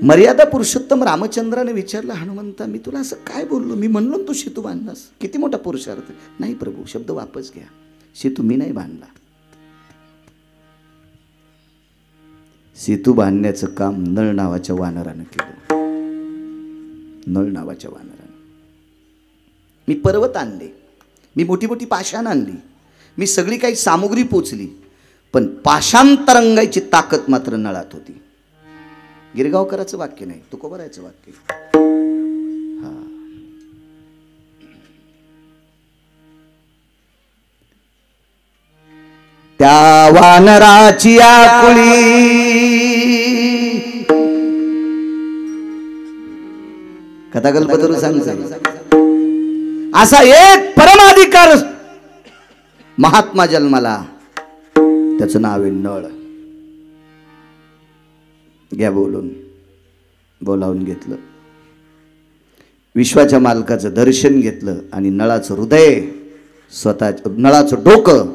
मर्यादा पुरुषोत्तम रामचंद्राने विचारलं, हनुमंता मी तुला असं काय बोललो? मी म्हणलो तू सेतू बांधलास, किती मोठा पुरुषार्थ. नाही प्रभू, शब्द वापस घ्या, सेतू मी नाही बांधला. सेतू बांधण्याचं काम नळ नावाच्या वानरानं केलं. नळ नावाच्या वानरानं. मी पर्वत आणले, मी मोठी मोठी पाषाण आणली, मी सगळी काही सामुग्री पोचली, पण पाषांतरंगाची ताकद मात्र नळात होती. गिरगावकराचं वाक्य नाही, तुकोबारायचं वाक्य. हा, त्या वानराची आकुळी कथा कल्पतरू सांग. असा एक परमाधिकार महात्मा जन्माला, त्याचं नाव आहे नळ. घ्या बोलून. बोलावून घेतलं, विश्वाच्या मालकाचं दर्शन घेतलं आणि नळाचं हृदय, स्वतः नळाचं डोकं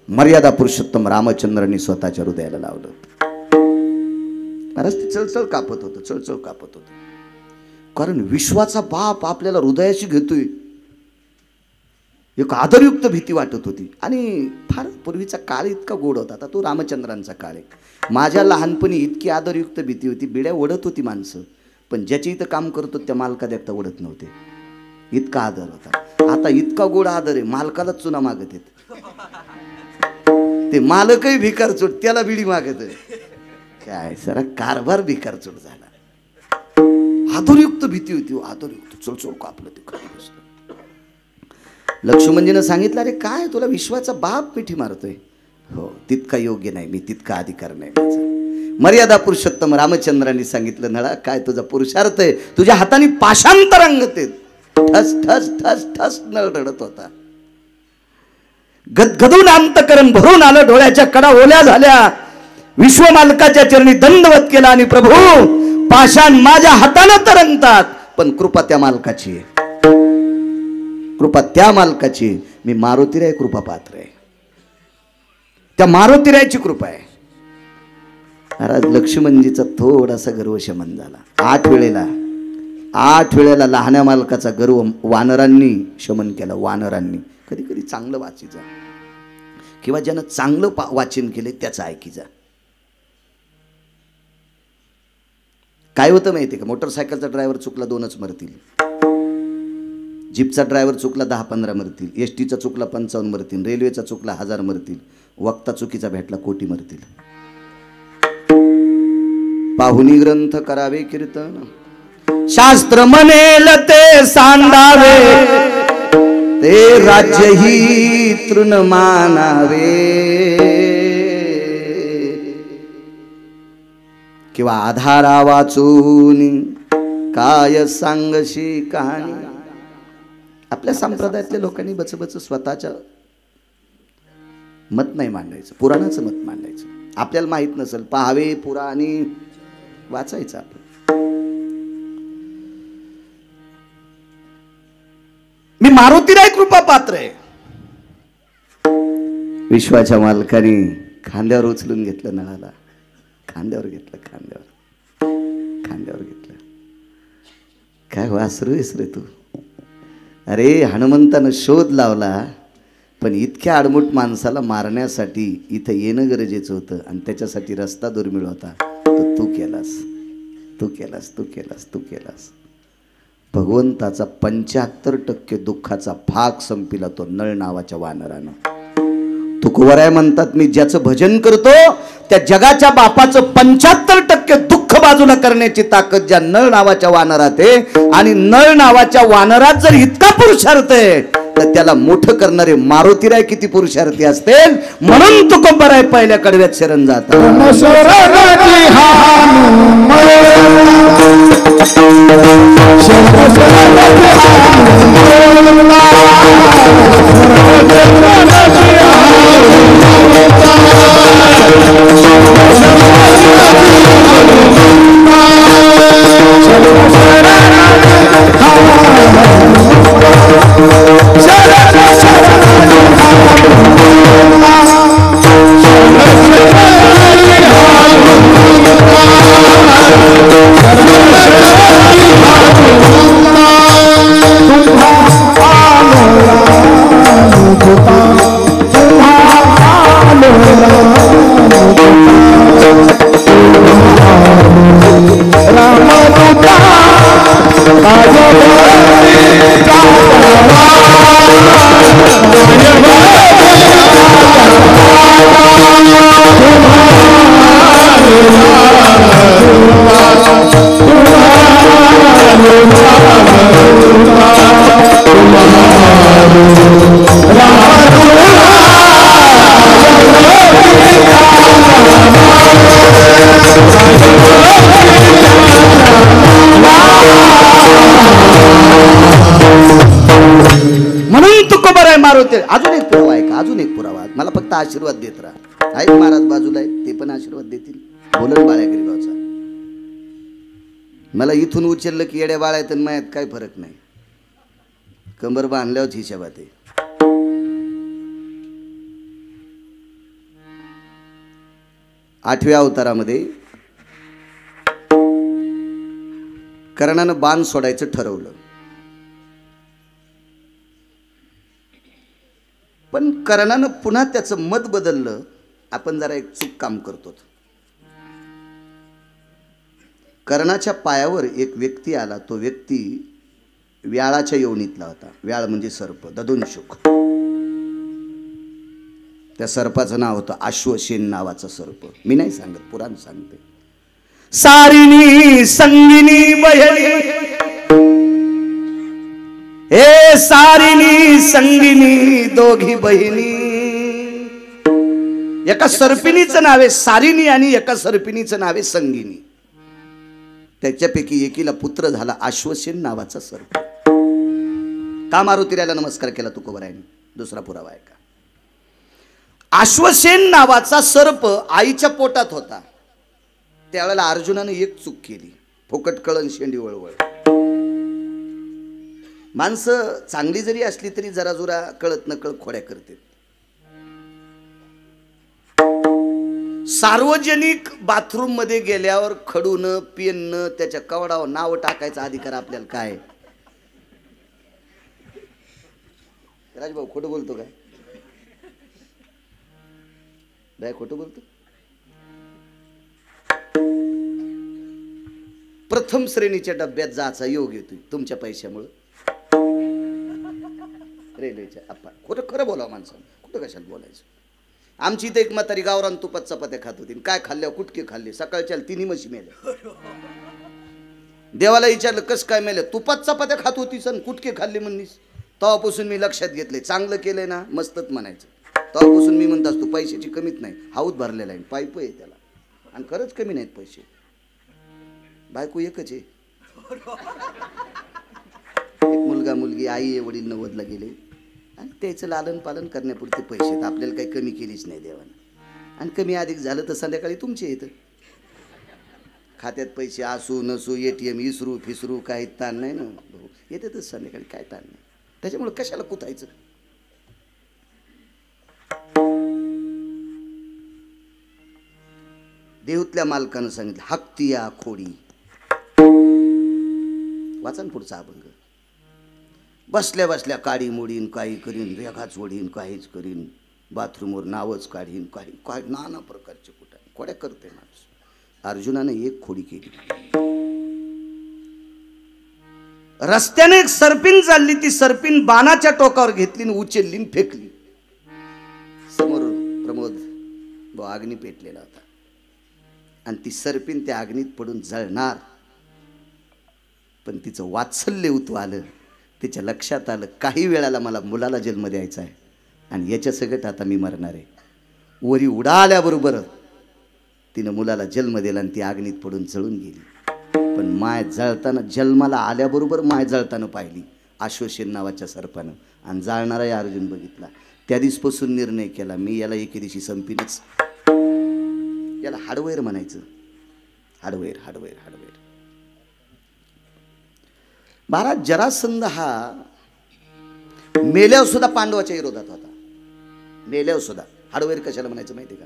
मर्यादा पुरुषोत्तम रामचंद्रांनी स्वतःच्या हृदयाला लावलं. महाराज ते चळचळ कापत होतं, चळचळ कापत होतं. कारण विश्वाचा बाप आपल्याला हृदयाशी घेतोय, एक आदरयुक्त भीती वाटत होती. आणि फार पूर्वीचा काळ इतका गोड होता. आता तो रामचंद्रांचा काळ आहे. माझ्या लहानपणी इतकी आदरयुक्त भीती होती, बिड्या ओढत होती माणसं, पण ज्याच्या इथं काम करतो त्या मालका देखता ओढत नव्हते, इतका आदर होता. आता इतका गोड आदर आहे, मालकालाच चुना मागत आहेत. ते मालकही भिकारचोट, त्याला बिडी मागत आहे. काय सरा कारभार भिकारचोट झाला. आदरयुक्त भीती होती, आदरयुक्त. चल कापलं ते खाली बसलं. लक्ष्मणजीनं सांगितलं, अरे काय तुला विश्वाचा बाप मिठी मारतोय? हो, तितका योग्य नाही मी, तितका अधिकार नाही माझा. मर्यादा पुरुषोत्तम रामचंद्रांनी सांगितलं, नळा काय तुझा पुरुषार्थ आहे? तुझ्या हाताने पाषांतरंगत आहेत. ठस ठस ठस ठस नळ रडत होता. गदगदून अंतकरण भरून आलं, डोळ्याच्या कडा ओल्या झाल्या. विश्वमालकाच्या चरणी दंडवत केला आणि प्रभू पाषाण माझ्या हाताने तरंगतात, पण कृपा त्या मालकाची आहे, कृपा त्या मालकाची. मी मारुतीराय कृपा पात्र आहे, त्या मारुतीरायची कृपा आहे. महाराज लक्ष्मणजीचा थोडासा गर्व शमन झाला. 8 वेळेला लहान्या मालकाचा गर्व वानरांनी शमन केला. वानरांनी कधी कधी चांगलं वाचीचा, किंवा ज्यानं चांगलं वाचन केले त्याचं ऐकीचा. काय होतं माहिती का, मोटरसायकलचा ड्रायव्हर चुकला 2च मरतील, जीपचा ड्रायव्हर चुकला 10-15 मरतील, एसटीचा चुकला 55 मरतील, रेल्वेचा चुकला 1000 मरतील, वक्ता चुकीचा भेटला कोटी मरतील. पाहुनी ग्रंथ करावे कीर्तन, शास्त्र म्हणेल ते सांडावे, ते राज्यही तृण मानावे. किंवा आधारा वाचून काय सांगशी कहाणी. आपल्या संप्रदायातल्या लोकांनी बचबच स्वतःच्या मत नाही मांडायचं, पुराणाचं मत मांडायचं. आपल्याला माहित नसेल, पाहावे पुराणी, वाचायचं आपण. मी मारुतीराय कृपा पात्र आहे. विश्वाच्या मालकाने खांद्यावर उचलून घेतलं नळाला, खांद्यावर घेतलं, खांद्यावर घेतलं. काय वासरू आहेस रे तू? अरे हनुमंतानं शोध लावला, पण इतक्या आडमुठ माणसाला मारण्यासाठी इथं येणं गरजेचं होतं, आणि त्याच्यासाठी रस्ता दुर्मिळ होता. तो तू केलास. भगवंताचा 75% दुःखाचा भाग संपिला तो नळ नावाच्या वानरानं. तुकोबाराय म्हणतात, मी ज्याचं भजन करतो त्या जगाच्या बापाचं 75% दुःख बाजूला करण्याची ताकद ज्या नळ नावाच्या वानरात आहे. आणि नळ नावाच्या वानरात जर इतका पुरुषार्थ आहे, तर त्याला मोठं करणारे मारुतीराय किती पुरुषार्थी असतील. म्हणून तुकोबाराय पहिल्या कडव्यात शरण जातात. अजून एक पुरावा, मला फक्त आशीर्वाद देत राहा. आहेत महाराज बाजूला आहे, ते पण आशीर्वाद देतील. बोलन बाळ्या गरीबाचा, मला इथून उचललं की येड्या बाळ्यात आणि मायात काय फरक नाही. कंबर बांधल्यावर हिशोबात आहे. आठव्या अवतारामध्ये कर्णानं बाण सोडायचं ठरवलं, पण कर्णानं पुन्हा त्याचं मत बदललं. आपण जरा एक चूक काम करतो. कर्णाच्या पायावर एक व्यक्ती आला, तो व्यक्ती व्याळाच्या योनीतला होता. व्याळ म्हणजे सर्प, ददुनशुक. त्या सर्पाचं नाव होतं अश्वसेन नावाचा सर्प. मी नाही सांगत, पुराण सांगते. सारिणी संगिनी बहिणी, हे सारिणी संगिनी दोघी बहिणी. एका सर्पिणीचं नाव आहे सारिणी आणि एका सर्पिणीचं नाव आहे संगिनी. त्याच्यापैकी एकीला पुत्र झाला अश्वसेन नावाचा सर्प. का मारुतीला नमस्कार केला तुकोबरायांनी? दुसरा पुरावा आहे का? अश्वसेन नावाचा सर्प आईच्या पोटात होता. त्यावेळेला अर्जुनाने एक चूक केली, फुकट कळण शेंडी वळवळ. माणसं चांगली जरी असली तरी जरा जुरा कळत न कळत खोड्या करते. सार्वजनिक बाथरूम मध्ये गेल्यावर खडून पेन त्याच्या कवडावर नाव टाकायचा अधिकार आपल्याला काय? राजभाऊ खोटं बोलतो काय? काय खोटं बोलतो? प्रथम श्रेणीच्या डब्यात जायचा योग येतोय तुमच्या पैशामुळे. रेल्वेच्या अप्पा खोटं खरं बोलावं माणसानं, कुठं कशाला बोलायचं. आमची इथे एक म्हातारी गावरान तुपात चपात्या खात होती. काय खाल्ल्यावर कुटके खाल्ले. सकाळच्या तिन्ही म्हशी मेल्या. देवाला विचारलं कस काय मेल्या? तुपात चपात्या खात होती सण कुटके खाल्ले म्हणलीस. तेव्हापासून मी लक्षात घेतले, चांगलं केलंय ना मस्तच म्हणायचं. तेव्हापासून मी म्हणत असतो पैशाची कमीत नाही. हाऊत भरलेला आहे, पाईप आहे त्याला, आणि खरंच कमी नाहीत पैसे. बायको एकच आहे. एक मुलगा मुलगी, आई आहे, वडील 90ला गेले, आणि त्याचं लालन पालन करण्यापुरते पैसे आहेत. आपल्याला काही कमी केलीच नाही देवानं. आणि कमी अधिक झालं तर संध्याकाळी तुमचे येतं. खात्यात पैसे असू नसू, ATM इसरू फिसरू काही ताण नाही ना भाऊ, येतातच संध्याकाळी, काय ताण नाही. त्याच्यामुळे कशाला कुतायचं. देहूतल्या मालकानं सांगितलं हक्तिया खोडी. वाचन पुढचा अभंग. बसल्या बसल्या काडी मोडीन, काही करीन, रेखाच ओढीन, काहीच करीन, बाथरूमवर नावच काढीन, काही काय नाना प्रकारचे कुठं खोड्या करते माणूस. अर्जुनाने एक खोडी केली. रस्त्याने एक सर्पिन चालली, ती सर्पिन बाणाच्या टोकावर घेतली, उचलली, फेकली. समोर प्रमोद अग्नी पेटलेला होता, आणि ती सर्पिन त्या अग्नीत पडून जळणार. पण तिचं वात्सल्य उतू आलं. तिच्या लक्षात आलं काही वेळाला मला मुलाला जन्म द्यायचा आहे, आणि याच्या सगळं आता मी मरणार आहे. वरी उडाल्याबरोबर तिनं मुलाला जन्म दिला, आणि ती अग्नीत पडून जळून गेली. पण माय जळताना, जन्माला आल्याबरोबर माय जळताना पाहिली अश्वसेन नावाच्या सर्पानं, आणि जाळणारा या अर्जुन बघितला. त्या दिवसपासून निर्णय केला, मी याला एके दिवशी संपीनच. याला हाडवैर म्हणायचं. हाडवैर हाडवैर हाडवैर. महाराज जरासंध हा मेल्यावर सुद्धा पांडवाच्या विरोधात होता. मेल्यावर सुद्धा. हाडवैर कशाला म्हणायचं माहिती का?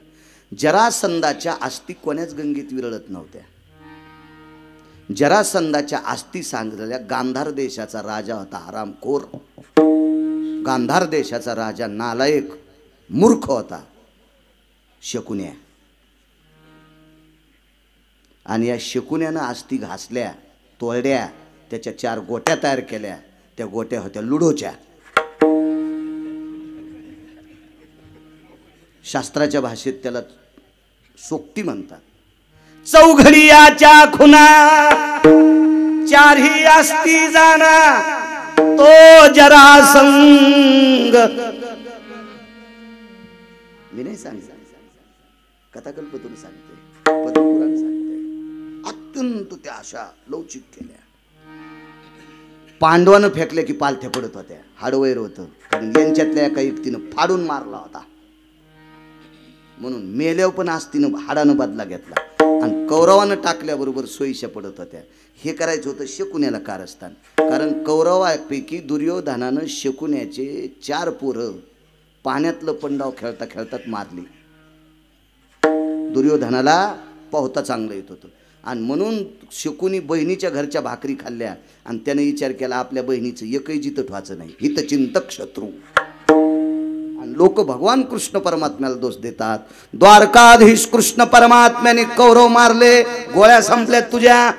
जरासंधाच्या अस्थी कोण्याच गंगेत विरळत नव्हत्या. जरासंधाच्या अस्थी सांगलेल्या गांधार देशाचा राजा होता हरामखोर. गांधार देशाचा राजा नालायक मूर्ख होता, शकुन्या. आणि या शकुन्यानं अस्थी घासल्या, तोडल्या, त्याच्या 4 गोट्या तयार केल्या. त्या गोट्या होत्या लुडोच्या. शास्त्राच्या भाषेत त्याला सोक्ती म्हणतात. चौघडियाच्या खुना 4ही अस्थी जाना, तो जरासंग. मी नाही सांगते, कथाकल्पतून सांगते, पद्मपुराण सांगते. अत्यंत त्या अशा लवचिक केल्या. पांडवानं फेकल्या की पालथ्या पडत होत्या, हाडवैर होतं, कारण यांच्यातल्या एका व्यक्तीनं फाडून मारला होता, म्हणून मेल्यावर पण आस्तीनं हाडानं बदला घेतला, आणि कौरवानं टाकल्याबरोबर सोयीशा पडत होत्या. हे करायचं होतं शकुन्याला कारस्थान, कारण कौरवापैकी दुर्योधनानं शकुन्याचे 4 पोरं पाण्यातलं पंडाव खेळता खेळतात मारली. दुर्योधनाला पोहता चांगलं येत होतं, आणि म्हणून शकुनी बहिणीच्या घरच्या भाकरी खाल्ल्या, आणि त्याने विचार केला आपल्या बहिणीचं एकही जिथं ठेवायचं नाही, हितचिंतक शत्रू. आणि लोक भगवान कृष्ण परमात्म्याला दोष देतात. द्वारकाधीश कृष्ण परमात्म्याने कौरव मारले, गोळ्या संपल्यात तुझ्या.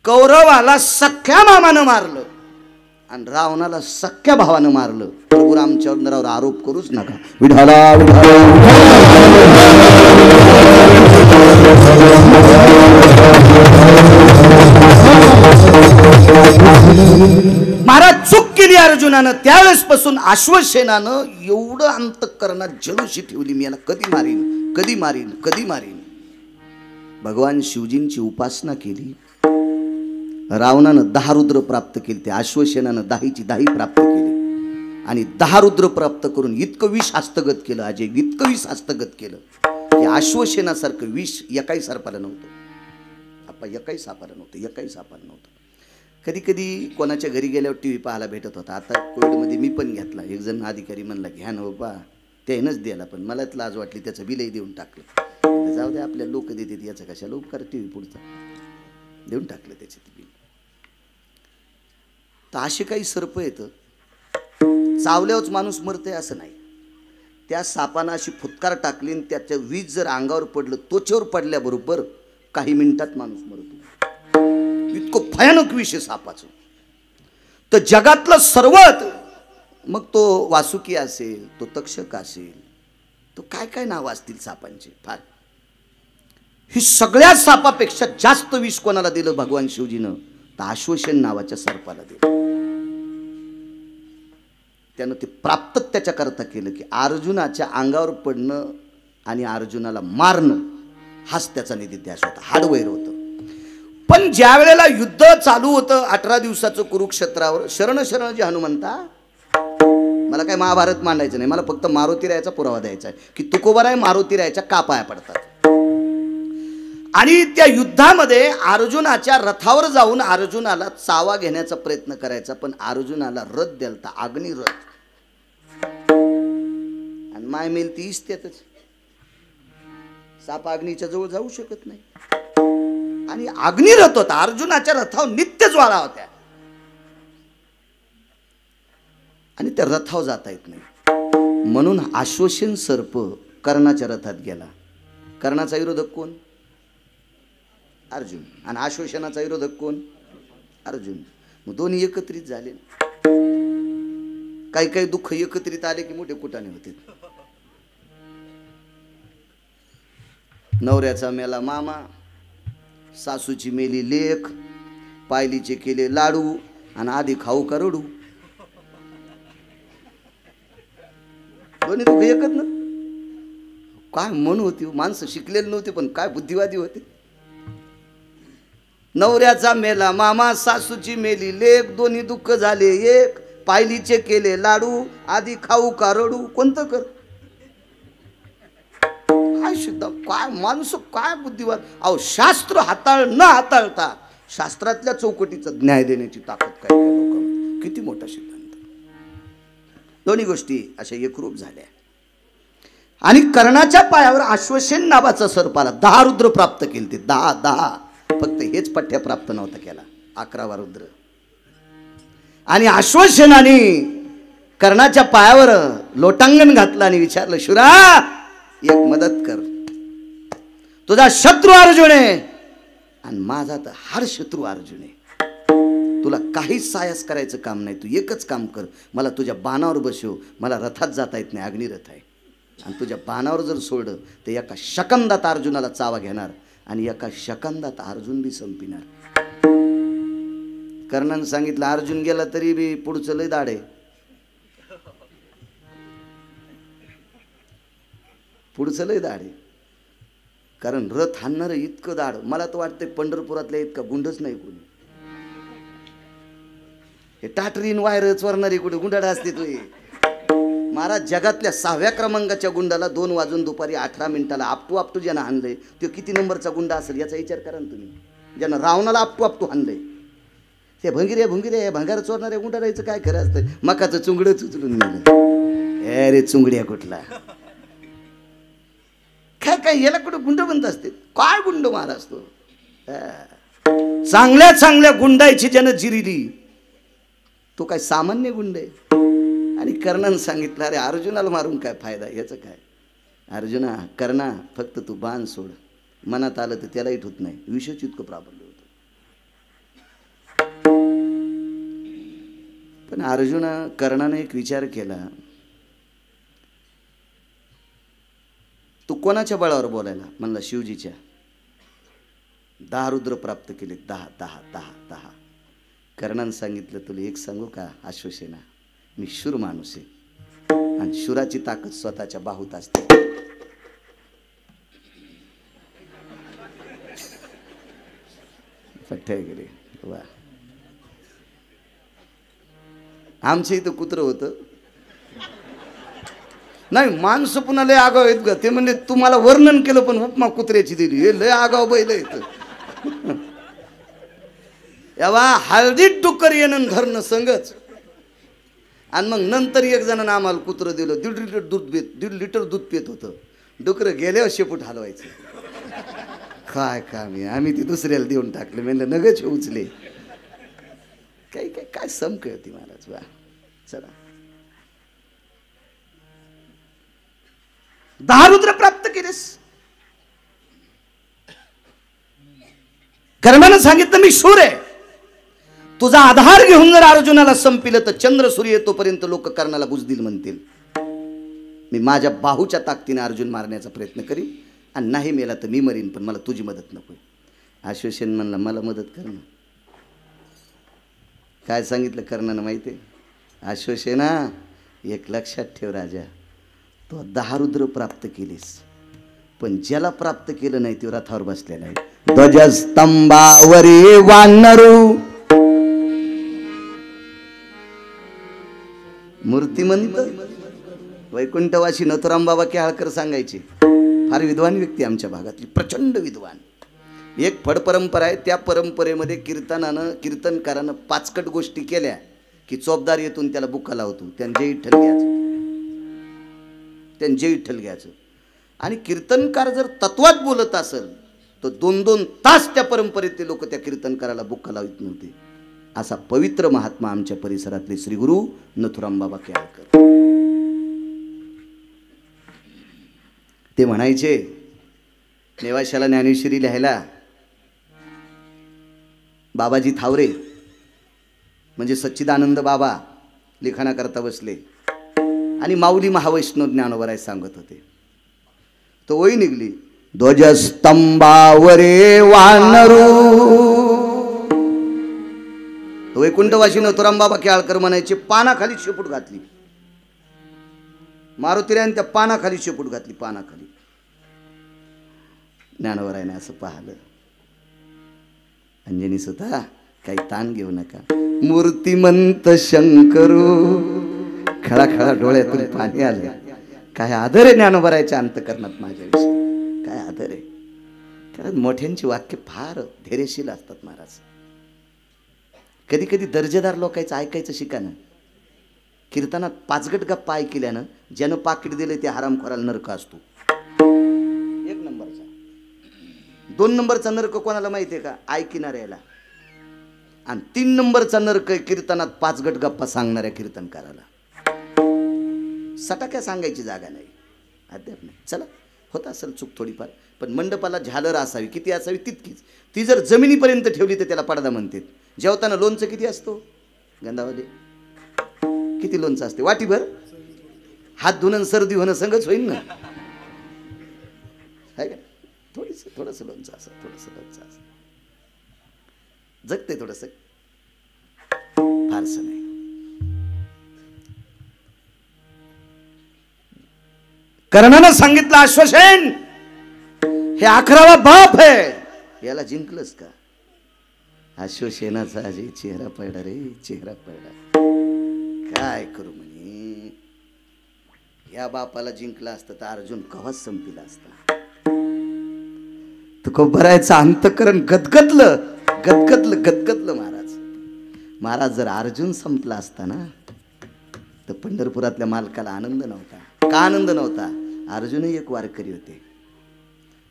कौरवाला सख्या मामानं मारलं आणि रावणाला सख्या भावानं मारलं. प्रभू रामचंद्रावर आरोप करूच नका. विठाला महाराज चूक केली अर्जुनानं. त्यावेळेस पासून अश्वसेनानं एवढं अंतःकरणात जलुशी ठेवली, मी याला कधी मारीन, कधी मारीन, कधी मारीन. भगवान शिवजींची उपासना केली. रावणानं 10 रुद्र प्राप्त केली, त्या अश्वसेनानं 10ची 10 प्राप्त केली, आणि 10 रुद्र प्राप्त करून इतकं विष हस्तगत केलं. अजय इतकं विष हस्तगत केलं की अश्वसेनासारखं विष एकाही सर्पाला नव्हतं. आपण एकाही सापाला नव्हतं, एकाही सापाला नव्हतं. कधी कधी कोणाच्या घरी गेल्यावर टी व्ही पाहायला भेटत होता. आता कोविडमध्ये मी पण घेतला. एक जण अधिकारी म्हणला घ्या ना बाबा, त्यानंच द्यायला, पण मलाच लाज वाटली, त्याचं बिलही देऊन टाकलं. जाऊ दे, आपल्या लोक देतात, याचं कशाला उपकार, टी व्ही पुढचा देऊन टाकलं त्याचे बिल. तर असे काही सर्प येतं, चावल्यावरच माणूस मरतंय असं नाही. त्या सापानं अशी फुटकार टाकली आणि त्याचं वीज जर अंगावर पडलं, त्वचेवर पडल्याबरोबर काही मिनिटात माणूस मरतो. इतकं भयानक विष आहे सापाचं. तर जगातलं सर्वात, मग तो वासुकी असेल, तो तक्षक असेल, तो काय काय नाव असतील सापांचे फार. ही सगळ्या सापापेक्षा जास्त विष कोणाला दिलं भगवान शिवजीनं? तर अश्वसेन नावाच्या सर्पाला दिलं. त्यानं ते प्राप्त त्याच्याकरता केलं की अर्जुनाच्या अंगावर पडणं आणि अर्जुनाला मारणं हाच त्याचा निधिध्यास होता, हाडवैर होतं. पण ज्या वेळेला युद्ध चालू होतं 18 दिवसाचं कुरुक्षेत्रावर, शरण शरण जे हनुमंता, मला काय महाभारत मांडायचं नाही, मला फक्त मारुती रायाचा पुरावा द्यायचा आहे की तुकोबराय मारुती रायाच्या का पाया पडतात. आणि त्या युद्धामध्ये अर्जुनाच्या रथावर जाऊन अर्जुनाला चावा घेण्याचा प्रयत्न करायचा, पण अर्जुनाला रथ द्यालता, अग्नी रथ, आणि माय मेल ती इस्त्यातच. साप अग्नीच्या जवळ जाऊ शकत नाही, आणि अग्निरथ होता. अर्जुनाच्या रथावर नित्य ज्वाळा होत्या, आणि त्या रथावर जाता येत नाही. म्हणून अश्वसेन सर्प कर्णाच्या रथात गेला. कर्णाचा विरोधक कोण? अर्जुन. आणि अश्वसेनाचा विरोधक कोण? अर्जुन. मग दोन्ही एकत्रित झाले. काही काही दुःख एकत्रित आले की मोठे कुटाणे होते. नवऱ्याचा मेला मामा, सासूची मेली लेक, पायलीचे केले लाडू, आणि आधी खाऊ का रडू. दोन्ही दुःख एकच ना. काय मन होती, माणसं शिकलेली नव्हती पण काय बुद्धिवादी होते. नवऱ्याचा मेला मामा, सासूची मेली लेक, दोन्ही दुःख झाले एक, पायलीचे केले लाडू, आधी खाऊ का रडू, कोणतं कर. काय शुद्ध, काय माणूस, काय बुद्धिवाद. अहो शास्त्र न हाताळता शास्त्रातल्या चौकटीचा न्याय देण्याची ताकद काय लोक, किती मोठा सिद्धांत. दोन्ही गोष्टी अशा एकरूप झाल्या. आणि कर्णाच्या पायावर अश्वसेन नावाचा सर्प आला. 10 रुद्र प्राप्त केले ते, 10. फक्त हेच पठ्या प्राप्त नव्हता केला, 11वा रुद्र. आणि अश्वसेनाने कर्णाच्या पायावर लोटांगण घातलं आणि विचारलं, शुरा एक मदत कर, तुझा शत्रू अर्जुन आहे आणि माझा तर हार शत्रू अर्जुन आहे. तुला काहीच सायास करायचं काम नाही, तू एकच काम कर, मला तुझ्या बाणावर बसव. मला रथात जाता येत नाही, अग्निरथ आहे, आणि तुझ्या बाणावर जर सोडलं तर एका शकंदात अर्जुनाला चावा घेणार, आणि एका शकंदात अर्जुन बी संपिणार. कर्णानं सांगितलं अर्जुन गेला तरी बी पुढचं लय दाढ आहे. पुढचं लय दाढ आहे. कारण रथ हाणणार इतकं दाड, मला तर वाटतंय पंढरपुरातल्या इतका गुंडच नाही कोणी. हे टाटरीन वायर चोरणारी कुठे गुंडाडा असते तू. महाराज जगातल्या 6व्या क्रमांकाच्या गुंडाला 2 वाजून दुपारी 18 मिनिटाला आपटू ज्यानं हाणलंय तो किती नंबरचा गुंडा असेल याचा विचार करा ना तुम्ही. ज्यानं रावणाला आपटू हाणलंय ते भंगिरे भंगार चोरणाऱ्या गुंडाळायचं काय खरं असतं. मकाचं चुंगडच उचलून नेलं. अरे चुंगड्या कुठला काय काय याला कुठं गुंड बनत असते. काय गुंड महाराज तो. चांगल्या चांगल्या गुंडायची ज्यानं जिरिली तो काय सामान्य गुंड आहे. आणि कर्णानं सांगितलं अरे अर्जुनाला मारून काय फायदा, याचं काय. अर्जुना कर्णा फक्त तू बाण सोड, मनात आलं तर त्यालाही ठुत नाही. विषयच इतकं प्राबल्य होतं. पण अर्जुना कर्णाने एक विचार केला, तू कोणाच्या बळावर बोलायला. म्हणला शिवजीच्या. 10 रुद्र प्राप्त केले. 10. कर्णानं सांगितलं तुला एक सांगू का अश्वसेना, मी शूर माणूस आहे आणि शूराची ताकद स्वतःच्या बाहूत असते. गेले वा. आमच्या इथं कुत्रं होतं नाही, माणसं पुन्हा लय आगाव आहेत ग. ते म्हणजे तुम्हाला वर्णन केलं पण उपमा कुत्र्याची दिली. हे लय आगाव बैल येत. यावा हळदीत डुक्कर येणं धरणं संगच. आणि मग नंतर एक जणांना आम्हाला कुत्रं दिलं. 1.5 लिटर दूध पित होतं. डुकरं गेल्यावर शेपूट हलवायचं. काय काम आहे. आम्ही ती दुसऱ्याला देऊन टाकले. म्हणलं नगच उचले. काय समकळ होती महाराज. वा चला 10 रुद्र प्राप्त केलेस. कर्णानं सांगितलं मी शूर आहे. तुझा आधार घेऊन जर अर्जुनाला संपिलं तर चंद्र सूर्य येतोपर्यंत लोक कर्णाला बुजदिल म्हणतील. मी माझ्या बाहूच्या ताकदीने अर्जुन मारण्याचा प्रयत्न करीन आणि नाही मेला तर मी मरीन, पण मला तुझी मदत नको. अश्वसेन म्हणला मला मदत कर ना. काय सांगितलं कर्णानं माहिती आहे. अश्वसेना एक लक्षात ठेव राजा, तो 10 रुद्र प्राप्त केलीस पण ज्याला प्राप्त केलं नाही तो रथावर बसलेला आहे. ध्वजस्तंभावरी वानरू मूर्तिमंत वैकुंठवासी नथुराम बाबा केळकर सांगायचे. फार विद्वान व्यक्ती आमच्या भागातली, प्रचंड विद्वान. एक फड परंपरा आहे. त्या परंपरेमध्ये कीर्तनकारानं 5 गोष्टी केल्या की चोपदार येतून त्याला बुक्का लावतो. त्यांचे विठ्ठल घ्यायचं. आणि कीर्तनकार जर तत्वात बोलत असेल तर 2-2 तास त्या परंपरेतले लोक त्या कीर्तनकाराला बुक्का लावित नव्हते. असा पवित्र महात्मा आमच्या परिसरातले श्री गुरु नथुराम बाबा केळकर. ते म्हणायचे नेवाशाला ज्ञानेश्वरी लिहायला बाबाजी थावरे म्हणजे सच्चिदानंद बाबा लिखाणाकरता बसले आणि माऊली महावैष्णव ज्ञानोबराय सांगत होते. तो ओळी निघली, ध्वजस्तंभावरे वानरू. वैकुंठवासी नथुराम बाबा केळकर म्हणायचे पानाखाली शेपूट घातली. मारुतीरायाने त्या पानाखाली शेपूट घातली. पानाखाली. ज्ञानोबरायने असं पाहिलं. अंजनी सुद्धा काही ताण घेऊ नका. मूर्तिमंत शंकरू. खळाखळा डोळ्यातून पाणी आलं. काय आदर आहे ज्ञानोबरायच्या अंतकरणात माझ्याविषयी. काय आदर आहे. कारण मोठ्यांची वाक्य फार धैर्यशील असतात महाराज. कधी कधी दर्जेदार लोकांचं ऐकायचं शिका ना. कीर्तनात 5 गप्पा ऐकल्यानं ज्यानं पाकिट दिले ते हरामखोराला नरक असतो. 1 नंबरचा. 2 नंबरचा नरक कोणाला माहिती आहे का? ऐकणाऱ्याला. आणि 3 नंबरचा नरक कीर्तनात 5 गप्पा सांगणाऱ्या कीर्तनकाराला. सटाक्या सांगायची जागा नाही. अद्याप नाही. चला होत असेल चूक थोडीफार, पण मंडपाला झालर असावी. किती असावी? तितकीच. ती जर जमिनीपर्यंत ठेवली तर त्याला पडदा म्हणतात. जेवताना लोणचं किती असतो गंधावाले? किती लोणचं असते? वाटीभर. हात धुणं सर्दी होणं संगच होईल ना. आहे का? थोडंसं लोणचं असं, थोडंसं लोणचं असं जगते. थोडंसं फारसं नाही. कर्णानं सांगितलं अश्वसेन हे 11वा बाप आहे, याला जिंकलंस का? अश्वसेनाचा अजय चेहरा पडला रे, चेहरा पडला. काय करू म्हणे, या बापाला जिंकला असतं तर अर्जुन कवाच संपला असता. तुकोबरायचं अंतकरण गदगदलं गदगदलं गदगदलं. महाराज जर अर्जुन संपला असता ना तर पंढरपुरातल्या मालकाला आनंद नव्हता. का आनंद नव्हता? अर्जुनही एक वारकरी होते.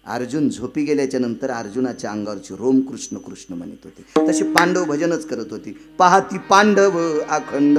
अर्जुन झोपी गेल्याच्या नंतर अर्जुनाच्या अंगावरची रोम कृष्ण कृष्ण म्हणत होते. तशी पांडव भजनच करत होती. पाहती पांडव अखंड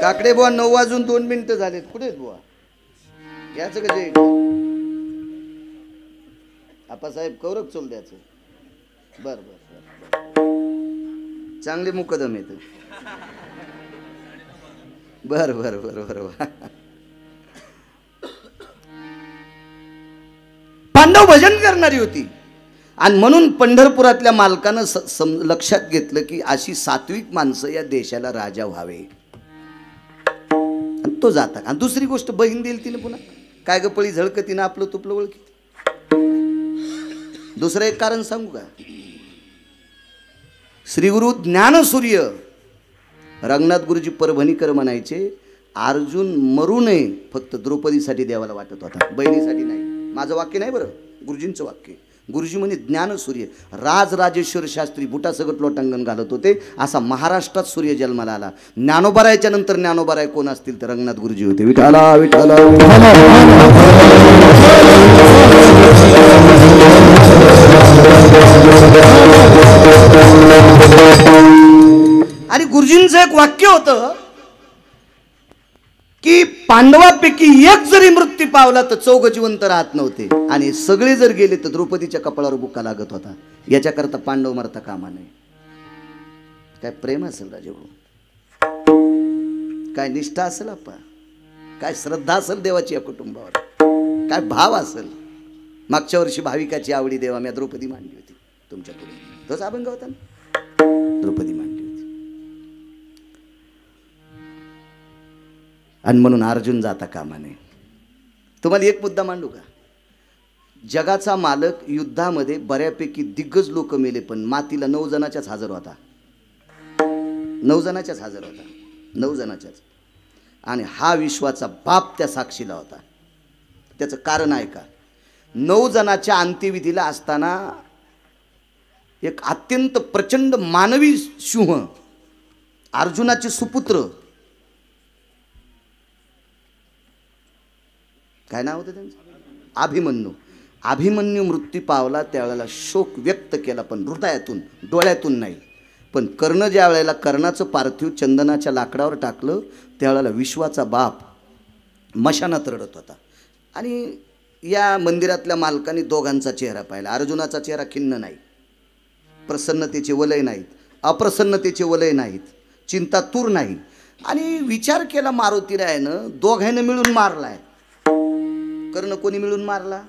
काकडे बुवा 9 वाजून 2 मिनिटं झालेत. कुठे आहेत बुवा? याचं का जे आपासाहेब कौरक चोल द्यायचं. बर बर चांगले मुकदम येत. बर बर बर बर पांडव भजन करणारी होती आणि म्हणून पंढरपुरातल्या मालकानं लक्षात घेतलं की अशी सात्विक माणसं या देशाला राजा व्हावे. तो जाता. आणि दुसरी गोष्ट बहीण देईल तिने पुन्हा काय ग पळी झळक तिनं आपलं तुपलं ओळखी. दुसरं एक कारण सांगू का? श्री गुरु ज्ञानसूर्य रंगनाथ गुरुजी परभणीकर म्हणायचे अर्जुन मरू नये फक्त द्रौपदीसाठी देवाला वाटत होता, बहिणीसाठी नाही. माझं वाक्य नाही बरं, गुरुजींचं वाक्य. गुरुजी म्हणे ज्ञानसूर्य राजराजेश्वर शास्त्री बुटासगट लोटांगण घालत होते. असा महाराष्ट्रात सूर्य जन्माला आला. ज्ञानोबारायच्या नंतर ज्ञानोबाराय कोण असतील तर रंगनाथ गुरुजी होते. विठाला विठाला आणि गुरुजींचं एक वाक्य होतं की पांडवापैकी एक जरी मृत्यू पावला तर 4 जिवंत राहत नव्हते आणि सगळे जर गेले तर द्रौपदीच्या कपाळावर बुक्का लागत होता. याच्याकरता पांडव मरता कामा नये. काय प्रेम असेल राजेभाऊ, काय निष्ठा असेल आपा, काय श्रद्धा असेल देवाची या कुटुंबावर, काय भाव असेल. मागच्या वर्षी भाविकाची आवडी देवा मी द्रौपदी मांडली होती तुमच्या पुढे. तोच अभंग होता ना, द्रौपदी मांडली होती. आणि म्हणून अर्जुन जाता कामा नये. तुम्हाला एक मुद्दा मांडू का? जगाचा मालक युद्धामध्ये बऱ्यापैकी दिग्गज लोक मेले पण मातीला 9 जणाच्याच हजर होता. 9 जणाच्याच हजर होता, 9 जणाच्याच. आणि हा विश्वाचा बाप त्या साक्षीला होता. त्याचं कारण आहे का? 9 जणाच्या अंत्यविधीला असताना एक अत्यंत प्रचंड मानवी सिंह अर्जुनाचे सुपुत्र, काय नाव होतं त्यांचं? अभिमन्यू. अभिमन्यू मृत्यू पावला त्यावेळेला शोक व्यक्त केला पण हृदयातून, डोळ्यातून नाही. पण कर्ण ज्या वेळेला कर्णाचं पार्थिव चंदनाच्या लाकडावर टाकलं त्यावेळेला विश्वाचा बाप मशानात रडत होता. आणि या मंदिरातल्या मालकाने दोघांचा चेहरा पाहिला. अर्जुनाचा चेहरा खिन्न नाही, प्रसन्नतेचे वलय नाहीत, अप्रसन्नतेचे वलय नाहीत, चिंतातूर नाही. आणि विचार केला मारुतीरायानं दोघांना मिळून मारलाय. कर्ण कोणी मिळून मारला?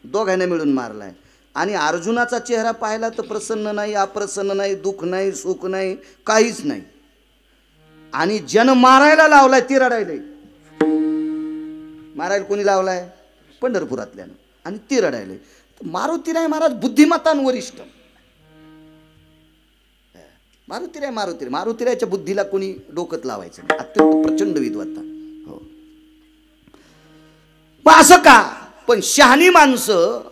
दोघांना मिळून मारलाय. आणि अर्जुनाचा चेहरा पाहिला तर प्रसन्न नाही, अप्रसन्न नाही, दुःख नाही, सुख नाही, काहीच नाही. आणि जन मारायला लावलाय ते रडायलंय. मारायला कोणी लावलाय? पंढरपुरातल्यानं. आणि ते रडायलंय. मारुतीराय महाराज बुद्धिमत्तान वरिष्ठ. मारुतीरायच्या बुद्धीला कोणी डोकत लावायचं नाही. अत्यंत प्रचंड विद्वत्ता. हो, असं का? पण शहाणी माणसं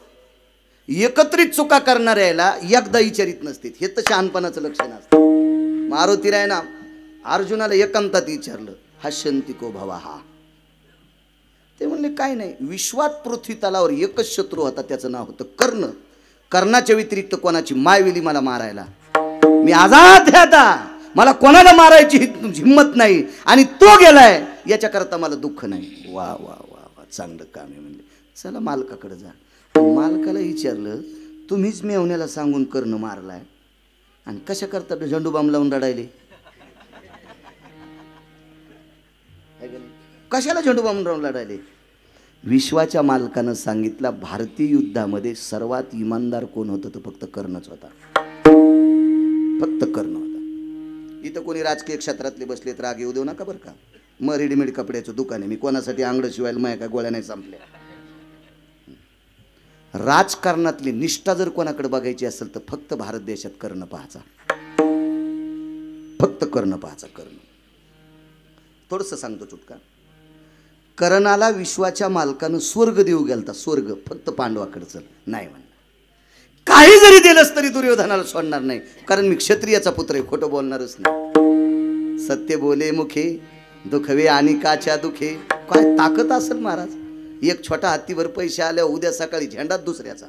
एकत्रित चुका करणाऱ्याला एकदा विचारित नसते. हे तर शहाणपणाचं लक्षण असतं. मारुतीरायना अर्जुनाला एकांतात विचारलं, हशंती को भवा हा, ते म्हणले काय नाही, विश्वात पृथ्वी तलावर एकच शत्रू होता, त्याचं नाव होतं कर्ण. कर्णाच्या व्यतिरिक्त कोणाची मायविली मला मारायला. मी आजाद आहे आता, मला कोणाला मारायची हिंमत नाही, आणि तो गेलाय याच्याकरता मला दुःख नाही. वा वा वा वा, चांगलं काम आहे. म्हणले चला मालकाकडे जा. मालकाला विचारलं, तुम्हीच मेवण्याला सांगून कर्ण मारलाय आणि कशा करता झेंडू बाम लावून रडायले? कशाला झेंडू बाम लावून रडायले? विश्वाच्या मालकानं सांगितलं, भारतीय युद्धामध्ये सर्वात इमानदार कोण होतं तर फक्त कर्णच होता. फक्त कर्ण होता. इथं कोणी राजकीय क्षेत्रातले बसले तर राग येऊ देऊ नका बरं का. मग रेडीमेड कपड्याचं दुकान आहे, मी कोणासाठी अंगड शिवायला माया काय गोळ्या नाही संपल्या. राजकारणातली निष्ठा जर कोणाकडे बघायची असेल तर फक्त भारत देशात कर्ण पाहायचा. फक्त कर्ण पाहायचा. कर्ण थोडंसं सांगतो चुटका. कर्णाला विश्वाच्या मालकानं स्वर्ग देऊ गेलता. स्वर्ग फक्त पांडवाकडे चल नाही म्हणला. काही जरी दिलंस तरी दुर्योधनाला सोडणार नाही, कारण मी क्षत्रियाचा पुत्र आहे, खोटं बोलणारच नाही. सत्य बोले मुखे दुखवे आणि काच्या दुखे. काय ताकद असेल महाराज. एक छोटा हत्तीवर पैसे आले, उद्या सकाळी झेंडात दुसऱ्याचा.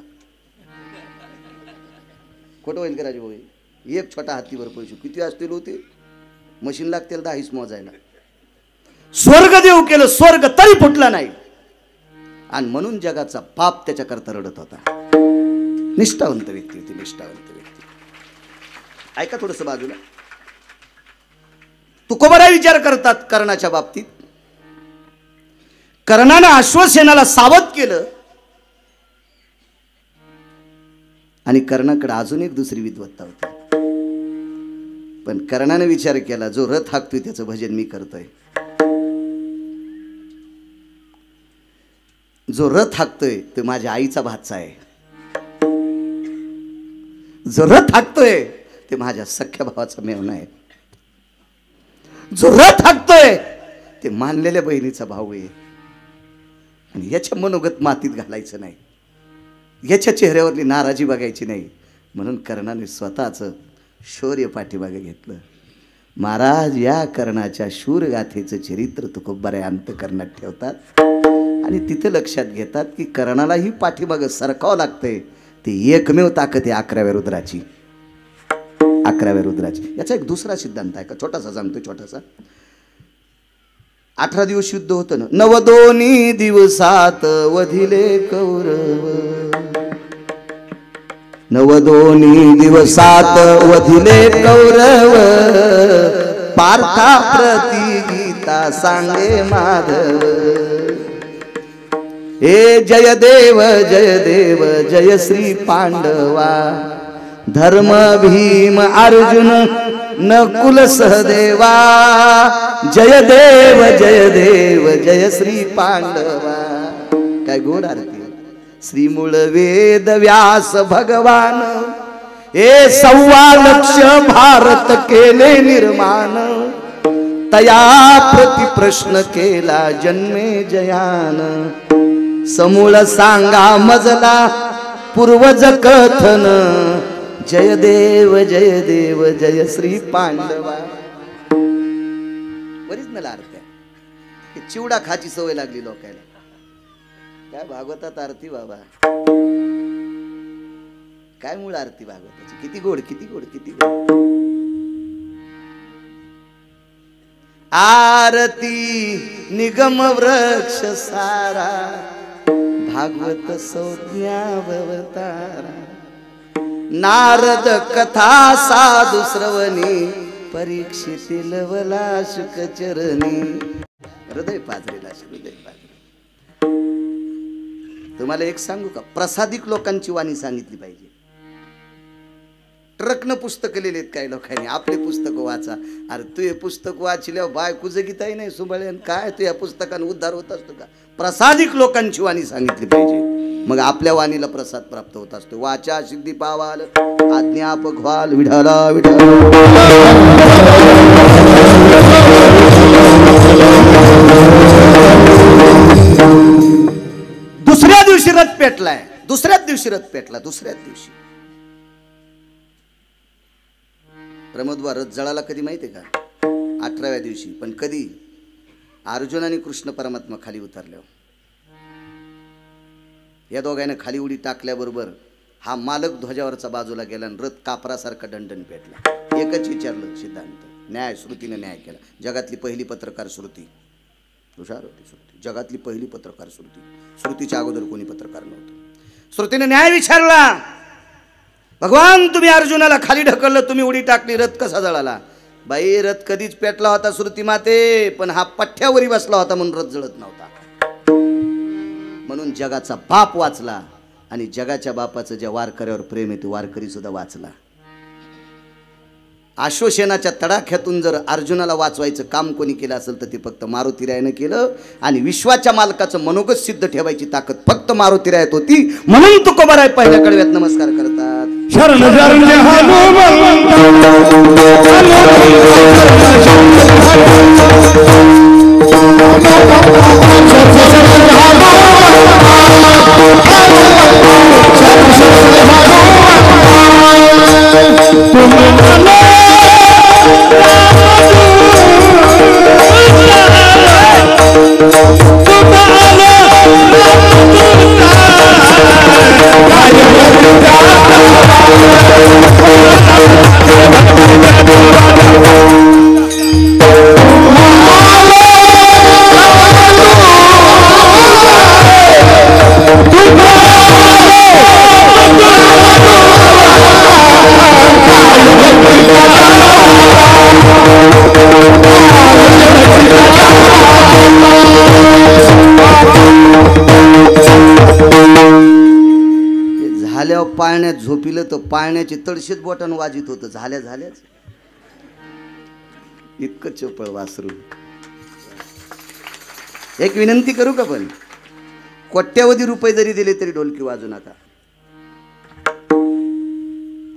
खोटं होईल का राजभाऊ? एक छोटा हत्तीवर पैसे किती असतील होते? मशीन लागतील 10 मोजायला. स्वर्ग देऊ केलं, स्वर्ग तरी फुटला नाही, आणि म्हणून जगाचा पाप त्याच्याकरता रडत होता. निष्ठावंत व्यक्ती होती, निष्ठावंत व्यक्ती. ऐका थोडस बाजूला. तुकोबरा विचार करतात कर्णाच्या बाबतीत. कर्णानं अश्वसेनाला सावध केलं, आणि कर्णाकडे अजून एक दुसरी विद्वत्ता होती. पण कर्णाने विचार केला, जो रथ हाकतोय त्याचं भजन मी करतोय. जो रथ हाकतोय तो माझ्या आईचा भाचा आहे. जो रथ हाकतोय ते माझ्या सख्या भावाचा मेवणा आहे. जो रथ हाकतोय ते मानलेल्या बहिणीचा भाऊ आहे. आणि याच्या मनोगत मातीत घालायचं नाही, याच्या चेहऱ्यावरली नाराजी बघायची नाही. म्हणून कर्णाने स्वतःचं शौर्य पाठीमागे घेतलं. महाराज या कर्णाच्या शूरगाथेचं चरित्र तुकोबराया अंतःकरणात ठेवतात, आणि तिथे लक्षात घेतात की कर्णालाही पाठीमागं सरकावं लागतंय. ती एकमेव ताकद आहे 11व्या रुद्राची. 11व्या रुद्राची. याचा एक दुसरा सिद्धांत आहे का, छोटासा सांगतोय, छोटासा. 18 दिवस युद्ध होतं ना. 9 दिवसात वधिले कौरव. 9 दिवसात वधिले कौरव. पार्था प्रति गीता सांगे माधव. हे जय देव जय श्री पांडवा. धर्म भीम अर्जुन नकुल सहदेवा. जय देव जय श्री पांडवा. काय गोड आरती. श्री मूळ वेद व्यास भगवान. हे 1.25 लक्ष भारत केले निर्माण. तया प्रति प्रश्न केला जन्मे जयान. समूळ सांगा मजला पूर्वज कथन. जय देव जय श्री पांडवा. ओरिजिनल अर्थ आहे. चिवडा खाची सवय लागली लोकांना. काय भागवतात आरती बाबा, काय मूळ आरती भागवताची. किती गोड किती गोड किती गोड. आरती निगम वृक्ष सारा. भागवत संज्ञावतारा. नारद कथा साधु श्रवणी. परीक्षित लवला शुक चरणी. हृदय पाजरेला हृदय पाजरे. तुम्हाला एक सांगू का, प्रसादिक लोकांची वाणी सांगितली पाहिजे. ट्रकनं पुस्तक लिहिलेत काही लोकांनी. आपले पुस्तक वाचा. अरे तू हे पुस्तक वाचल्यावर बायको जगीताही नाही सुबळे. काय तू या पुस्तकाने उद्धार होत असतो का? प्रसादिक लोकांची वाणी सांगितली पाहिजे, मग आपल्या वाणीला प्रसाद प्राप्त होत असतो. वाचा सिद्धी पावाल आज्ञापक व्हाल. विठाला विठाला. दुसऱ्या दिवशी रथ पेटलाय. दुसऱ्याच दिवशी रथ पेटला. दुसऱ्याच दिवशी प्रमोदवा रथ जळाला कधी माहिती आहे का? 18व्या दिवशी. पण कधी? अर्जुन आणि कृष्ण परमात्मा खाली उतरल्यावर. या दोघांना खाली उडी टाकल्याबरोबर हा मालक ध्वजावरचा बाजूला गेला आणि रथ कापरासारखा दंडन पेटला. एकच विचारलं सिद्धांत, न्याय श्रुतीने न्याय केला. जगातली पहिली पत्रकार श्रुती, हुशार होती श्रुती, जगातली पहिली पत्रकार श्रुती. श्रुतीच्या अगोदर कोणी पत्रकार नव्हतं. श्रुतीने न्याय विचारला. भगवान तुम्ही अर्जुनाला खाली ढकललं, तुम्ही उडी टाकली, रथ कसा जळाला? बाई रथ कधीच पेटला होता श्रुती माते, पण हा पठ्ठ्यावरी बसला होता म्हणून रथ जळत नव्हता. म्हणून जगाचा बाप वाचला आणि जगाच्या बापाचं ज्या वारकऱ्यावर प्रेम आहे तो वारकरी सुद्धा वाचला. आश्वसेनाच्या तडाख्यातून जर अर्जुनाला वाचवायचं काम कोणी केलं असेल तर ते फक्त मारुतीरायानं केलं. आणि विश्वाच्या मालकाचं मनोगत सिद्ध ठेवायची ताकद फक्त मारुतीरायात होती. म्हणून तुकोबाराय पहिल्या कडव्यात नमस्कार करतात. शरण पाळण्यात झोपिलं तर पाळण्याची तळशीत बोटान वाजित होतं. झाल्याच इतकं चपळ वासरू. एक विनंती करू का, पण कोट्यावधी रुपये जरी दिले तरी ढोलकी वाजू नका,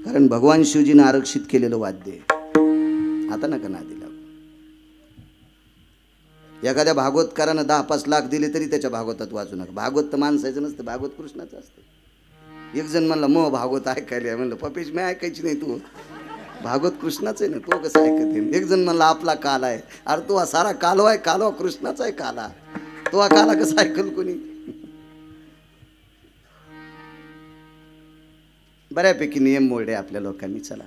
कारण भगवान शिवजीने आरक्षित केलेलं वाद्य. आता नका नादी लागू. एखाद्या भागवतकारानं 10-5 लाख दिले तरी त्याच्या भागवतात वाजू नका. भागवत तर माणसाचं नसतं, भागवत कृष्णाचं असतं. एक जण म्हणला मग भागवत ऐकायला, म्हणलं पपेश मी ऐकायची नाही, तू भागवत कृष्णाचं आहे ना, तो कसं ऐकत आहे? एक जण म्हणला आपला काल आहे. अरे तो सारा कालवा आहे, कालवा कृष्णाचा आहे काला, तो हा काला कसा ऐकल कोणी? बऱ्यापैकी नियम मोडले आपल्या लोकांनी. चला,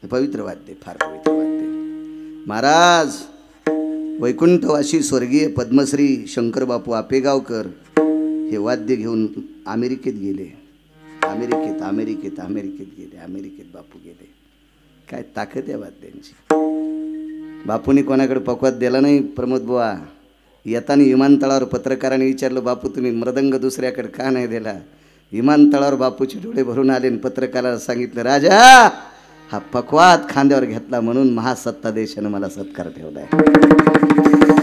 पवित्र वाद्य, फार पवित्र वाद्य. महाराज वैकुंठवासी स्वर्गीय पद्मश्री शंकर बापू आपेगावकर हे वाद्य घेऊन अमेरिकेत गेले. अमेरिकेत बापू गेले. काय ताकद आहे वाद्यांची. बापूंनी कोणाकडे पकवात दिला नाही. प्रमोद बुवा येताना विमानतळावर पत्रकारांनी विचारलं, बापू तुम्ही मृदंग दुसऱ्याकडे का नाही दिला? विमानतळावर बापूचे डोळे भरून आले आणि पत्रकाराला सांगितलं, राजा हा पकवात खांद्यावर घेतला म्हणून महासत्ता देशानं मला सत्कार ठेवलाय,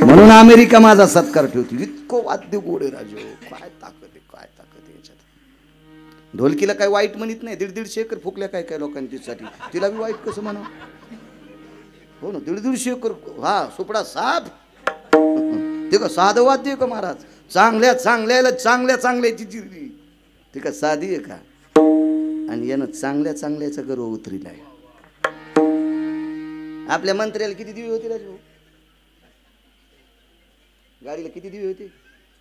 म्हणून अमेरिका माझा सत्कार ठेवते. इतकं वाद्य गोड आहे राजू. काय ताकद आहे याच्यात. ढोलकीला काय वाईट म्हणत नाही. 150 एकर फुकल्या काय लोकांसाठी, तिला बी वाईट कसं म्हणा? हो ना, 150 एकर. हा सुपडा साप ते का साधं वाद्य आहे का महाराज? चांगल्याची जिरली ते का साधी आहे का? आणि यानं चांगल्याचा गर्व उतरिलाय. आपल्या मंत्र्याला किती दिवे होते राजू? गाडीला किती दिवे होते?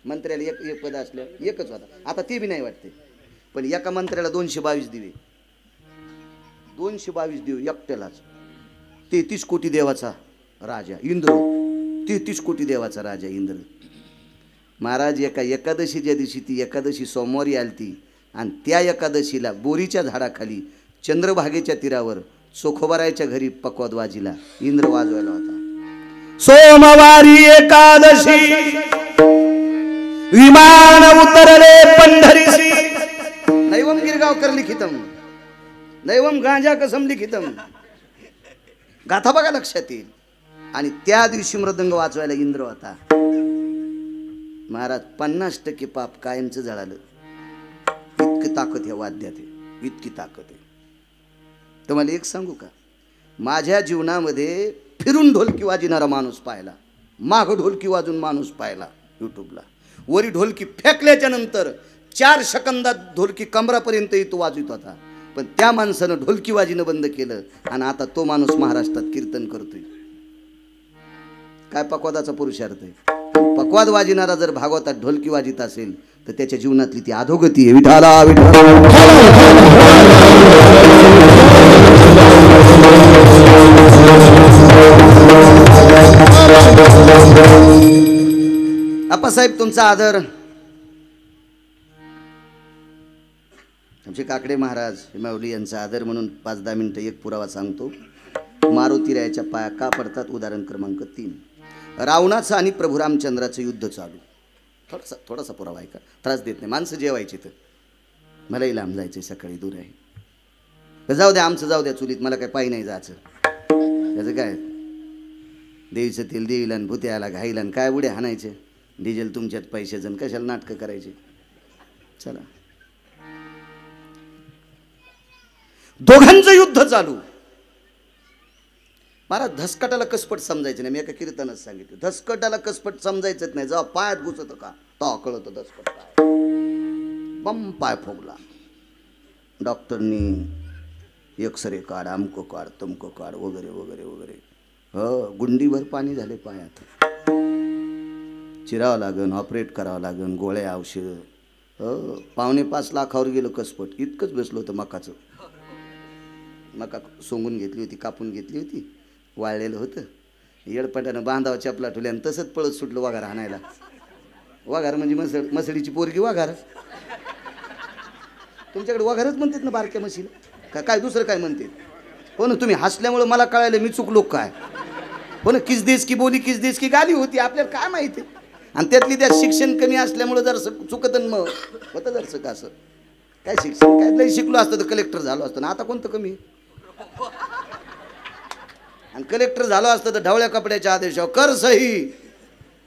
मंत्र्याला एक पद असल्या एकच होता. आता ते बी नाही वाटते, पण एका मंत्र्याला 222 दिवे. 222 दिवे एकट्यालाच. 33 कोटी देवाचा राजा इंद्र. 33 कोटी देवाचा राजा इंद्र. महाराज एका एकादशीच्या दिवशी, ती एकादशी सोमवारी आलती, आणि त्या एकादशीला बोरीच्या झाडाखाली चंद्रभागेच्या तीरावर चोखोबारायच्या घरी पकवाद वाजिला. इंद्र वाजवायला होता. सोमवारी एकादशी विमान उतरले पंढरीसी. नैवम गिरगावकर लिखितम, नैवम गांजा कसम लिखितम. गाथा बघा लक्षात येईल. आणि त्या दिवशी मृदंग वाजवायला इंद्र होता. महाराज 50% पाप कायमचं जळालं. इतकी ताकद ह्या वाद्यात आहे, इतकी ताकद आहे. तुम्हाला एक सांगू का, माझ्या जीवनामध्ये फिरून ढोलकी वाजविणारा माणूस पाहिला, माग ढोलकी वाजून माणूस पाहिला यूट्यूबला. वरी ढोलकी फेकल्याच्या नंतर 4 सेकंदात ढोलकी कमरापर्यंत तो वाजवित होता. पण त्या माणसानं ढोलकी वाजणं बंद केलं आणि आता तो माणूस महाराष्ट्रात कीर्तन करतोय. काय पकवादाचा पुरुषार्थ आहे. पक्वाद वाजिणारा जर भागवतात ढोलकी वाजित असेल तर त्याच्या जीवनातली ती अधोगती आहे. विठाला विठाला. आप्पासाहेब तुमचा आदर. आमचे काकडे महाराज माऊली यांचा आदर म्हणून 5-10 मिनिटं एक पुरावा सांगतो. मारुतीरायाच्या पाया का पडतात? उदाहरण क्रमांक 3. रावणाचं आणि प्रभू रामचंद्राचं युद्ध चालू. थोडासा पुरावा आहे का? त्रास देत नाही. माणसं जेवायची तर मलाही लांब जायचं, सकाळी दूर आहे. जाऊ द्या, आमचं जाऊ द्या चुलीत, मला काय पायी नाही जायचं. त्याचं काय, देवीचं तेल देवीला आणि भुत्याला घाईला आणि काय उड्या हाणायचे, डिझेल तुमच्यात पैशाचं, कशाला नाटकं करायचे. चला, दोघांचं युद्ध चालू. महाराज धसकटाला कसपट समजायचं नाही. मी एका कीर्तनात सांगितलं, धसकटाला कसपट समजायचंच नाही. जेव्हा पायात घुसत का तो कळत धसकट काय. बम पाय फुगला. डॉक्टरनी एक्सरे काढ, अमको काढ, तमको काढ, वगैरे वगैरे वगैरे. गुंडीभर पाणी झाले पायात. चिरावं लागन, ऑपरेट करावं लागन, गोळ्या औषध. 5.25 लाखावर गेलं कसपट. इतकंच बसलं होतं मकाचं. मका सोंगून घेतली होती, कापून घेतली होती, वाळलेलं होतं. येडपटानं बांधावा चपला ठेवल्यानं तसंच पळत सुटलं वाघार हाणायला. वाघार म्हणजे मसळीची पोरगी वाघार. तुमच्याकडे वाघारच म्हणतात ना बारक्या म्हशीला, काय दुसरं काय म्हणते? हो ना, तुम्ही हसल्यामुळे मला कळायला मी चुकलो काय. हो ना, किस देश की बोली किस देश की गाली होती, आपल्याला काय माहिती. आणि त्यातली त्यात शिक्षण कमी असल्यामुळे जर चुकत मग होतं जरसं का असं. काय शिक्षण काय लई शिकलो असतं तर कलेक्टर झालो असतो ना. आता कोणतं कमी. आणि कलेक्टर झालो असतं तर ढवळ्या कपड्याच्या आदेशावर कर सही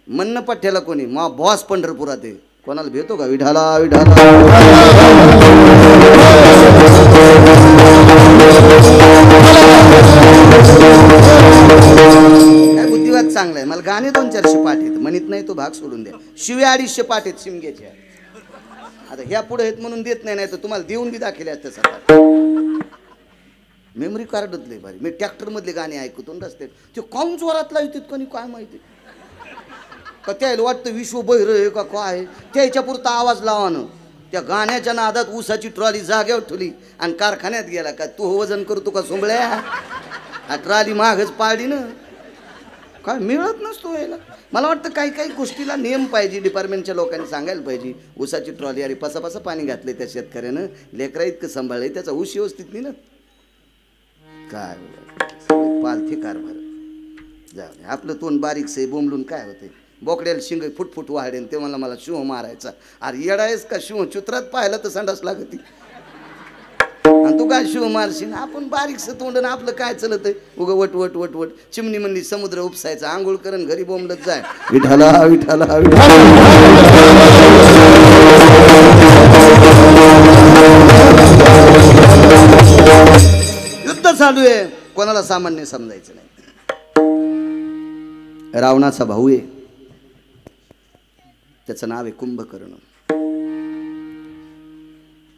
म्हणणं पठ्ठ्याला कोणी. मा बॉस पंढरपुरात आहे, कोणाला भेटतो का? विठाला विठाला. काय बुद्धिवाद चांगला आहे. मला गाणे 200-400 पाठ आहेत, म्हणत नाही तो भाग सोडून द्या. शिव्या 250 पाठ आहेत शिमग्याच्या. आता ह्या पुढे आहेत म्हणून देत नाही, नाही तर तुम्हाला देऊन बी दाखवले असते सकाळ. मेमरी कार्डच लय भारी. मी ट्रॅक्टरमधले गाणे ऐकतो रस्त्यात. ते काऊन जोरातला येतात कोणी काय माहिती. का त्याला वाटतं विश्व बहिर आहे का काय. त्याच्या पुरता आवाज लावानं. त्या गाण्याच्या नादात ऊसाची ट्रॉली जाग्यावर ठेवली आणि कारखान्यात गेला. का तू वजन करतो का सोंबळ्या. हा ट्रॉली मागच पाडली ना. काय मिळत नसतो यायला. मला वाटतं काही काही गोष्टीला नियम पाहिजे. डिपार्टमेंटच्या लोकांनी सांगायला पाहिजे. ऊसाची ट्रॉली अरे पसा पाणी घातलंय त्या शेतकऱ्यानं, लेकरा इतकं सांभाळलंय, त्याचा ऊस व्यवस्थित नाही ना. काय पालथी कारभार. जाऊ आपलं तोंड बारीकसे बोंबलून काय होते. बोकड्याला शिंग फुटफुट वाढेल ते मला शिव मारायचा. अरे येडायस का शिव चित्रात पाहिलं तर संडास लागती. आणि तू काय शिव मारशील. आपण बारीकसं तोंड ना आपलं काय चलत आहे. उगं वट वट वट वट चिमणी म्हणली समुद्र उपसायचा, आंघोळ करण घरी बोंबलत जाय. विठाला विठाला विठाला. युद्ध चालू आहे, कोणाला सामान्य समजायचं नाही. रावणाचा भाऊ आहे, त्याचं नाव आहे कुंभकर्ण.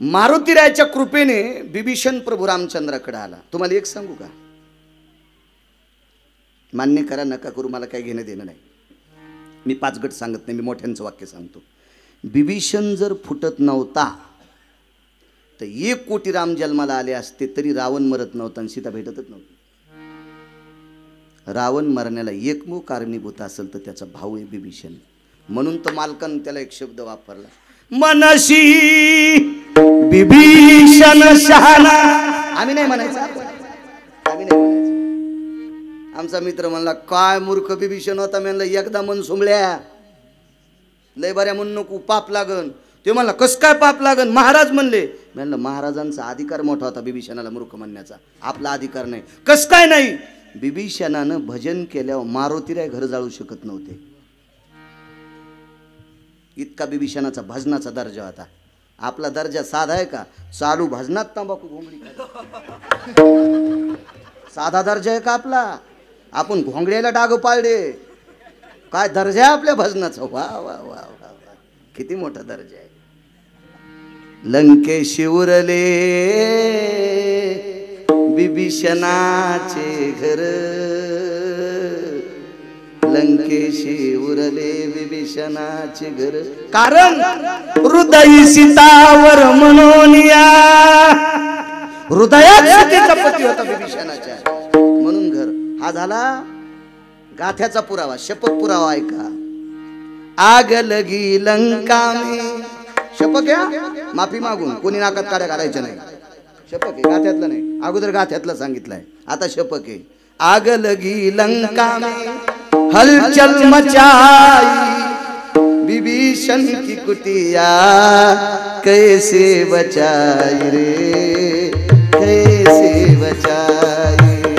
मारुतीरायाच्या कृपेने बिभीषण प्रभू रामचंद्राकडे आला. तुम्हाला एक सांगू का, मान्य करा नका करू, मला काही घेणं देणं नाही. मी 5 गट सांगत नाही, मी मोठ्यांचं वाक्य सांगतो. बिभीषण जर फुटत नव्हता तर 1 कोटी राम जन्माला आले असते तरी रावण मरत नव्हता आणि सीता भेटतच नव्हती. रावण मरण्याला एकमेव कारणीभूत असेल तर त्याचा भाऊ आहे बिभीषण. म्हणून तर मालकानं त्याला एक शब्द वापरला, मनशी बिभीषण शहाणा. आम्ही नाही म्हणायचं, आम्ही नाही म्हणायचं. आमचा मित्र म्हणला काय मूर्ख बिभीषण होता. म्हणलं एकदा मन सोमळ्या लय बऱ्या म्हणून नको, पाप लागन. ते म्हणला कस काय पाप लागन. महाराज म्हणले. म्हणलं महाराजांचा अधिकार मोठा होता बिभीषणाला मूर्ख म्हणण्याचा, आपला अधिकार नाही. कस काय नाही. बिभीषणानं भजन केल्यावर मारुतीराय घर जाळू शकत नव्हते. इतका बिभीषणाचा भजनाचा दर्जा होता. आपला दर्जा साधा आहे का. चालू भजनात तंबाखू घोंगडी, साधा दर्जा आहे का आपला. आपण घोंगड्याला डाग पाळले. काय दर्जा आहे आपल्या भजनाचा. वा वा वा वा वा, किती मोठा दर्जा आहे. लंकेशी उरले बिभीषणाचे घर, लंकेशी उरले विभीषणाचे घर, कारण हृदयी सीतावर मनोनिया, हृदयात सीतेचा पती होता विभीषणाच्या, म्हणून घर. हा झाला गाथ्याचा पुरावा, शपथ पुरावा. ऐका, आग लगी लंका में, शपथ घ्या माफी मागून, कोणी नाकात काड्या घालायच्या नाही. शपथ आहे, गाथ्यातलं नाही, अगोदर गाथ्यातलं सांगितलंय, आता शपथ आहे. आग लगी लंका में हलचल मचाई, विभीषण की कुटिया कैसे बचाई रे, कैसे बचाई.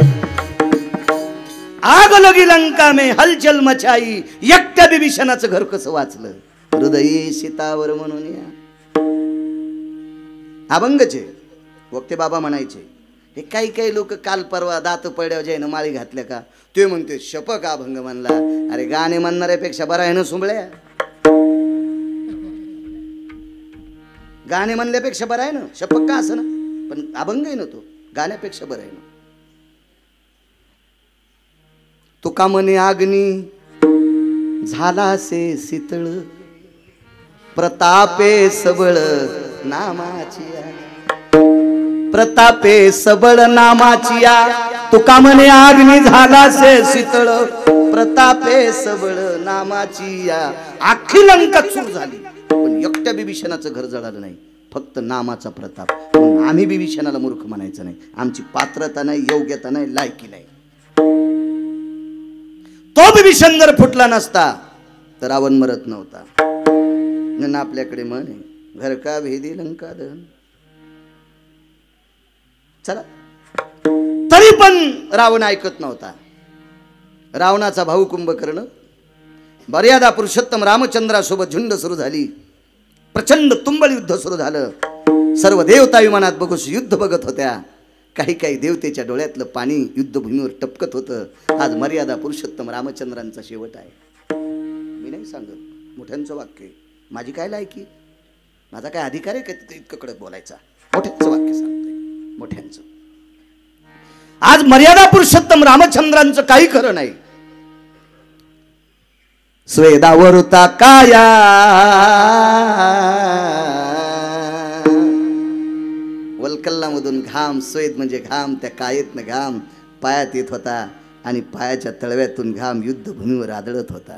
आग लगी लंका में हलचल मचाई, एकट्या विभीषणाचं घर कसं वाचलं. हृदयी सीतावर म्हणून या. अभंगचे वक्ते बाबा म्हणायचे, हे काही काही लोक काल परवा दात पडल्यावर ज्यानं माळी घातल्या का ते म्हणते शपक अभंग म्हणला. अरे गाणे म्हणणाऱ्यापेक्षा बरा आहे ना सुंबळ्या, गाणे म्हणल्यापेक्षा बरा आहे ना. शपक का असं ना, पण अभंग आहे ना तो, गाण्यापेक्षा बरा आहे ना. तुका म्हणे अग्नी झाला से शीतळ, प्रतापे सबळ नामाची, प्रतापे सबळ नामाची. तुका म्हणे अग्नी झाला से शीतळ, प्रतापे सबळ नामाची. अख्खी लंका चूर झाली, पण एकट्या विभीषणाचं घर जळालं नाही, फक्त नामाचा प्रताप. म्हणून आम्ही विभीषणाला मूर्ख म्हणायचं नाही, आमची पात्रता नाही, योग्यता नाही, लायकी नाही. तो विभीषण जर फुटला नसता तर रावण मरत नव्हता. न आपल्याकडे म्हणे, घर का भेदी लंका दहन. चला, तरी पण रावण ऐकत नव्हता. रावणाचा भाऊ कुंभकर्ण, मर्यादा पुरुषोत्तम रामचंद्रासोबत झुंड सुरू झाली. प्रचंड तुंबळ युद्ध सुरू झालं. सर्व देवता विमानात बघूस युद्ध बघत होत्या. काही काही देवतेच्या डोळ्यातलं पाणी युद्धभूमीवर टपकत होतं. आज मर्यादा पुरुषोत्तम रामचंद्रांचा शेवट आहे. मी नाही सांगत, मोठ्यांचं वाक्य, माझी काय लायकी, माझा काय अधिकार आहे का इतकं कडक बोलायचा. मोठ्यांचं वाक्य सांगतोय, मोठ्यांचं. आज मर्यादा पुरुषोत्तम रामचंद्रांचं काही खरं नाही. स्वेदावरुता काया वल्कल्लामधून घाम, स्वेद म्हणजे घाम, त्या कायेतनं घाम पायात येत होता आणि पायाच्या तळव्यातून घाम युद्धभूमीवर आदळत होता.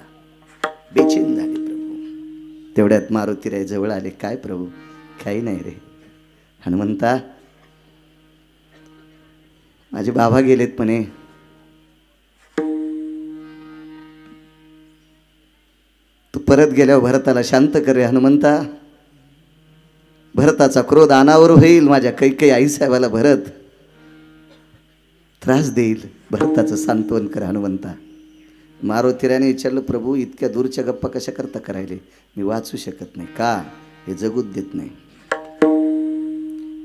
बेचैन झाले प्रभू. तेवढ्यात मारुतीराय जवळ आले. काय प्रभू? काही नाही रे हनुमंता, माझे बाबा गेलेत म्हणे. तू परत गेल्यावर भरताला शांत कर रे हनुमंता. भरताचा क्रोध अनावर होईल. माझ्या कैकेयी आईसाहेबाला भरत त्रास देईल. भरताचं सांत्वन कर हनुमंता. मारुतीरायाने विचारलं, प्रभू इतक्या दूरच्या गप्पा कशा करता करायले? मी वाचू शकत नाही. का? हे जगूच देत नाही.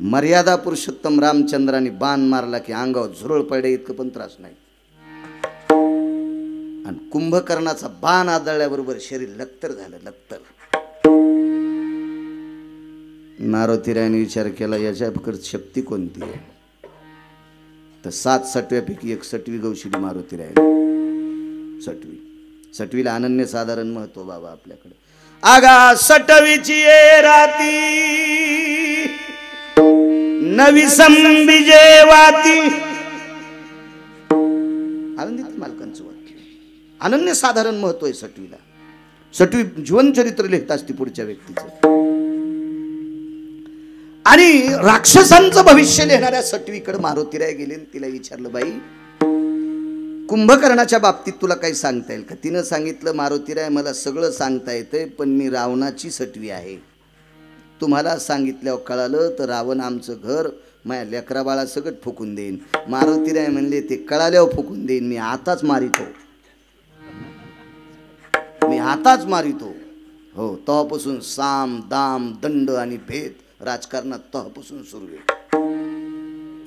मर्यादा पुरुषोत्तम रामचंद्राने बाण मारला की अंगावर झुरळ पडे इतकं पण त्रास नाही. आणि कुंभकर्णाचा बाण आदळल्याबरोबर शरीर लक्तर झालं, लक्तर. मारुतीरायाने विचार केला, याच्याकडे शक्ती कोणती आहे? तर 7 सटव्यापैकी एक सटवी गौशिली मारुतीराय. सटवीला अनन्य साधारण महत्व बाबा आपल्याकडे. आगा सटवीची ये राती नवी संबिजे वाती. आनंदित मालकांचं वाक्य. अनन्य साधारण महत्व आहे सटवीला. सटवी जीवनचरित्र लिहित असते पुढच्या व्यक्तीचं. आणि राक्षसांचं भविष्य लिहिणाऱ्या सटवीकडे मारुतीराय गेले. तिला विचारलं, बाई कुंभकर्णाच्या बाबतीत तुला काही सांगता येईल का? तिनं सांगितलं, मारुतीराय मला सगळं सांगता येतंय, पण मी रावणाची सटवी आहे. तुम्हाला सांगितल्यावर कळालं तर रावण आमचं घर, माझ्या लेकरा बाळा सगळं फुकून देईन. मारुतीराय म्हणले, ते कळाल्यावर फुकून देईन. मी आताच मारितो, मी आताच मारितो. हो, तेव्हापासून साम दाम दंड आणि भेद राजकारणात तेव्हापासून सुरू आहे.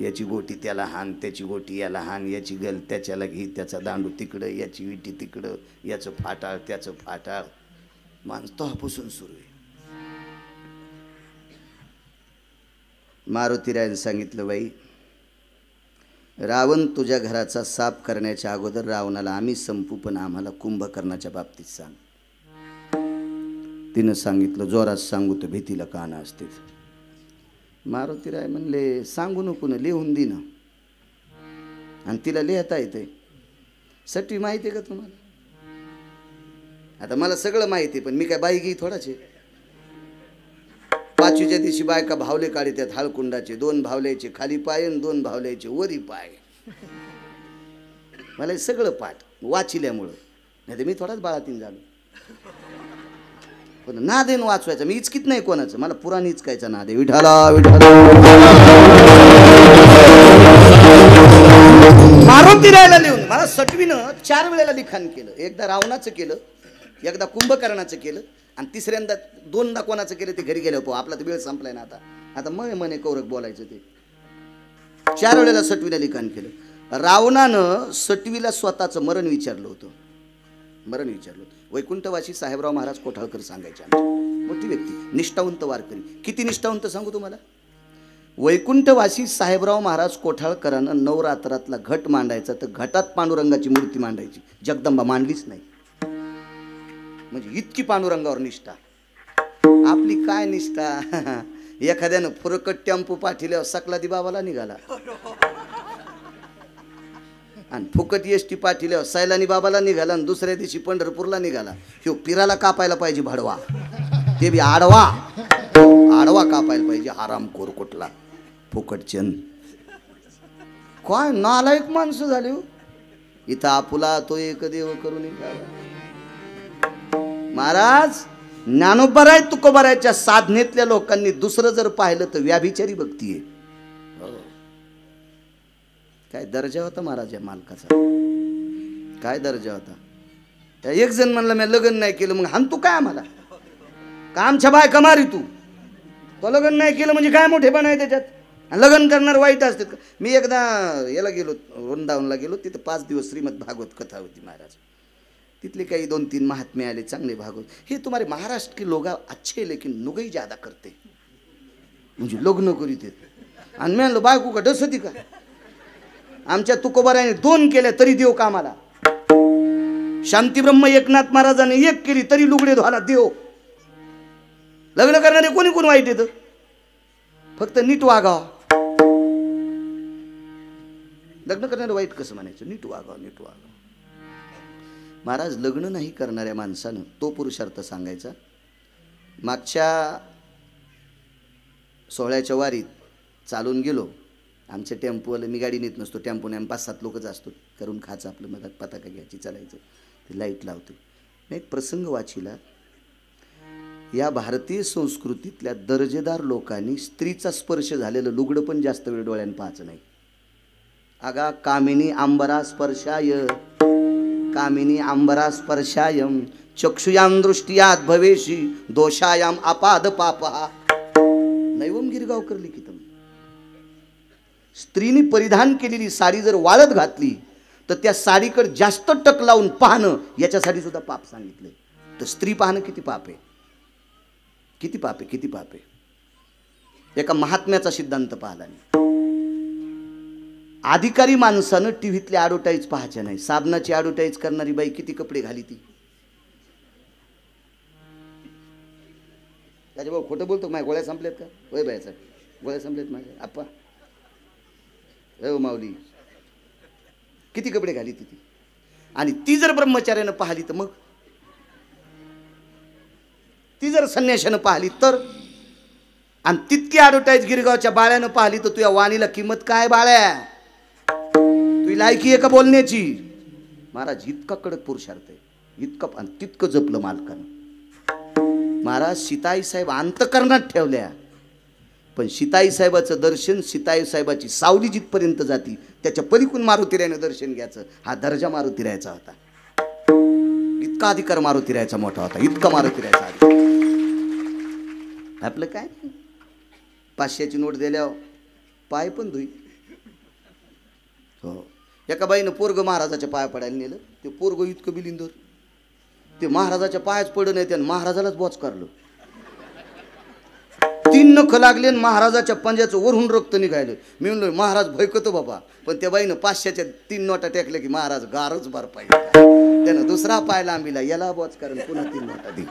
याची गोटी त्याला हान, त्याची गोटी याला हान, याची गल त्याच्याला घे, त्याचा दांडू तिकडं, याची विटी तिकडं, याचं फाटाळ त्याचं फाटाळ. माणूस तेव्हापासून सुरू आहे. मारुतीरायाने सांगितलं, बाई रावण तुझ्या घराचा साफ करण्याच्या अगोदर रावणाला आम्ही संपू, पण आम्हाला कुंभकर्णाच्या बाबतीत सांग. तिनं सांगितलं, जोरात सांगू तर भीतीला कान असते. मारुतीराय म्हणले, सांगू नको ना, लिहून दे ना. आणि तिला लिहिता येते. सटवी माहिती आहे का तुम्हाला? आता मला सगळं माहिती आहे, पण मी काय बाईगी थोडाच आहे. पाचवीच्या दिवशी बायका भावले काढतात हळकुंडाचे, 2 भावल्याचे खाली पाय आणि 2 भावल्याचे वरी पाय. मला हे सगळं पाठ वाचिल्यामुळं, नाही तर मी थोडाच बाळातीन झालो. पण नाद आहे वाचवायचा, मी इचकीत नाही कोणाचं, मला पुराण इचकायचा नाद आहे. विठाला विठाला. मारुतीरायला लिहून मला सटवीनं 4 वेळेला लिखाण केलं. एकदा रावणाचं केलं, एकदा कुंभकर्णाचं केलं, आणि तिसऱ्यांदा 2दा कोणाचं केलं ते घरी गेलो. पो आपला तर वेळ संपलाय ना. आता मने कौरक बोलायचं ते. 4 वेळेला सटवीला लिखाण केलं. रावणानं सटवीला स्वतःचं मरण विचारलं होतं. मरण विचारलं. वैकुंठवासी साहेबराव महाराज कोठाळकर सांगायचे, मोठी व्यक्ती, निष्ठावंत वारकरी. किती निष्ठावंत सांगू तुम्हाला. वैकुंठवासी साहेबराव महाराज कोठाळकरांनं नवरात्रातला घट मांडायचा, तर घटात पांडुरंगाची मूर्ती मांडायची. जगदंबा मांडलीच नाही. म्हणजे इतकी पांडुरंगावर निष्ठा. आपली काय निष्ठा. एखाद्यानं फुरकट टेम्पो पाठील्यावर सकलादी बाबाला निघाला, आणि फुकट एसटी पाठील्यावर सैलानी बाबाला निघाला, आणि दुसऱ्या दिवशी पंढरपूरला निघाला. ह्यो पिराला कापायला पाहिजे भाडवा, ते बी आडवा. आडवा कापायला पाहिजे. हरामखोर कुठला फुकटचंद. काय नालायक माणसं झाले हो. इथं आपुला तो एक देव करून महाराज. ज्ञानोबराय तुकोबरायच्या साधनेतल्या लोकांनी दुसरं जर पाहिलं तर व्याभिचारी भक्ती आहे. काय दर्जा होता महाराज या मालकाचा, काय दर्जा होता. एक जण म्हणलं मी लग्न नाही केलं, मग हान तू काय आम्हाला का आमच्या बायका मारी तू. तो लग्न नाही केलं म्हणजे काय मोठेपण आहे त्याच्यात. लग्न करणार वाईट असते का. मी एकदा याला गेलो, वृंदावनला गेलो. तिथं 5 दिवस श्रीमद भागवत कथा होती महाराज. तिथले काही 2-3 महात्मे आले, चांगले भागवत. हे तुम्हारे महाराष्ट्र के लोग अच्छे लेकिन नुगई ज्यादा करते, म्हणजे लग्न करीत. आणि मी म्हणलं बायको का डसती का. आमच्या तुकोबाराने 2 केल्या तरी देव कामाला. शांतीब्रह्म एकनाथ महाराजांनी 1 केली तरी लुगडे धुवाला देव. लग्न करणारे कोणी कोण वाईट येतं. फक्त नीट वागावं. लग्न करणारे वाईट कसं म्हणायचं. नीट वागावं, नीट वागावं. महाराज लग्न नाही करणाऱ्या माणसानं तो पुरुषार्थ सांगायचा. मागच्या सोहळ्याच्या वारीत चालून गेलो. आमच्या टेम्पोवाला, मी गाडी नेत नसतो, टेम्पोने आम्ही 5-7 लोकच असतो. करून खायचं आपलं, मधात पताका घ्यायची, चालायचं. ते लाईट लावतो. मी एक प्रसंग वाचिला. या भारतीय संस्कृतीतल्या दर्जेदार लोकांनी स्त्रीचा स्पर्श झालेलं लुगडं पण जास्त वेळ डोळ्यानं पाहायचं नाही. आगा कामिनी आंबरा स्पर्शाय, कामिनी आंबरा स्पर्शायम चक्षुयाम दृष्टियात भवेशी दोषायाम अपाद पापहा. नैवम गिरगावकर लिखितम. स्त्रीने परिधान केलेली साडी जर वाळत घातली तर त्या साडीकडे जास्त टक लावून पाहणं याच्यासाठी सुद्धा पाप सांगितलंय. तर स्त्री पाहणं किती पाप आहे, किती पाप आहे, किती पाप आहे. एका महात्म्याचा सिद्धांत पाहिला नाही. अधिकारी माणसानं टीव्हीतले ॲडव्हर्टाईज पाहायच्या नाही. साबणाची ॲडव्हर्टाईज करणारी बाई किती कपडे घाली ती. त्याच्या भाऊ खोटं बोलतो. माझ्या गोळ्या संपल्यात का. होय बायचा गोळ्या संपल्यात माझ्या. आप्पा हो माऊली किती कपडे घाली ती. आणि ती जर ब्रह्मचार्यानं पाहिली तर मग, ती जर संन्याशानं पाहिली तर, आणि तितकी ॲडव्हर्टाईज गिरगावच्या बाळ्यानं पाहिली तर तुझ्या वाणीला किंमत काय बाळ्या. तुझी लायकी आहे का बोलण्याची. महाराज इतका कडक पुरुषार्थ आहे, इतकं आणि तितकं जपलं मालकानं. महाराज सीताई साहेब अंतकरणात ठेवल्या, पण सीताई साहेबाचं दर्शन, सीताई साहेबाची सावली जिथपर्यंत जाती त्याच्या पलीकडून मारुतीरायानं दर्शन घ्यायचं. हा दर्जा मारुतीरायाचा होता. इतका अधिकार मारुतीरायाचा मोठा होता, इतका मारुतीरायाचा अधिकार. आपलं काय 500ची नोट दिल्यावर पाय पण धुई. हो, एका बाईनं पोरग महाराजाच्या पाया पडायला नेलं. ते पोरग इतकं बिलिंदर, ते महाराजाच्या पायाच पडलं नाही, त्यानं महाराजालाच बोच करलं. 3 नख लागले आणि महाराजाच्या पंजाचं वरून रक्त निघायलं. मी म्हणलो महाराज भयकतो बाबा, पण त्या बाईनं 500च्या 3 नोटा टेकल्या की महाराज गारच बार पाहिजे. त्यानं दुसरा पाय लांबीला, याला बोच कारण पुन्हा 3 नोटा दे.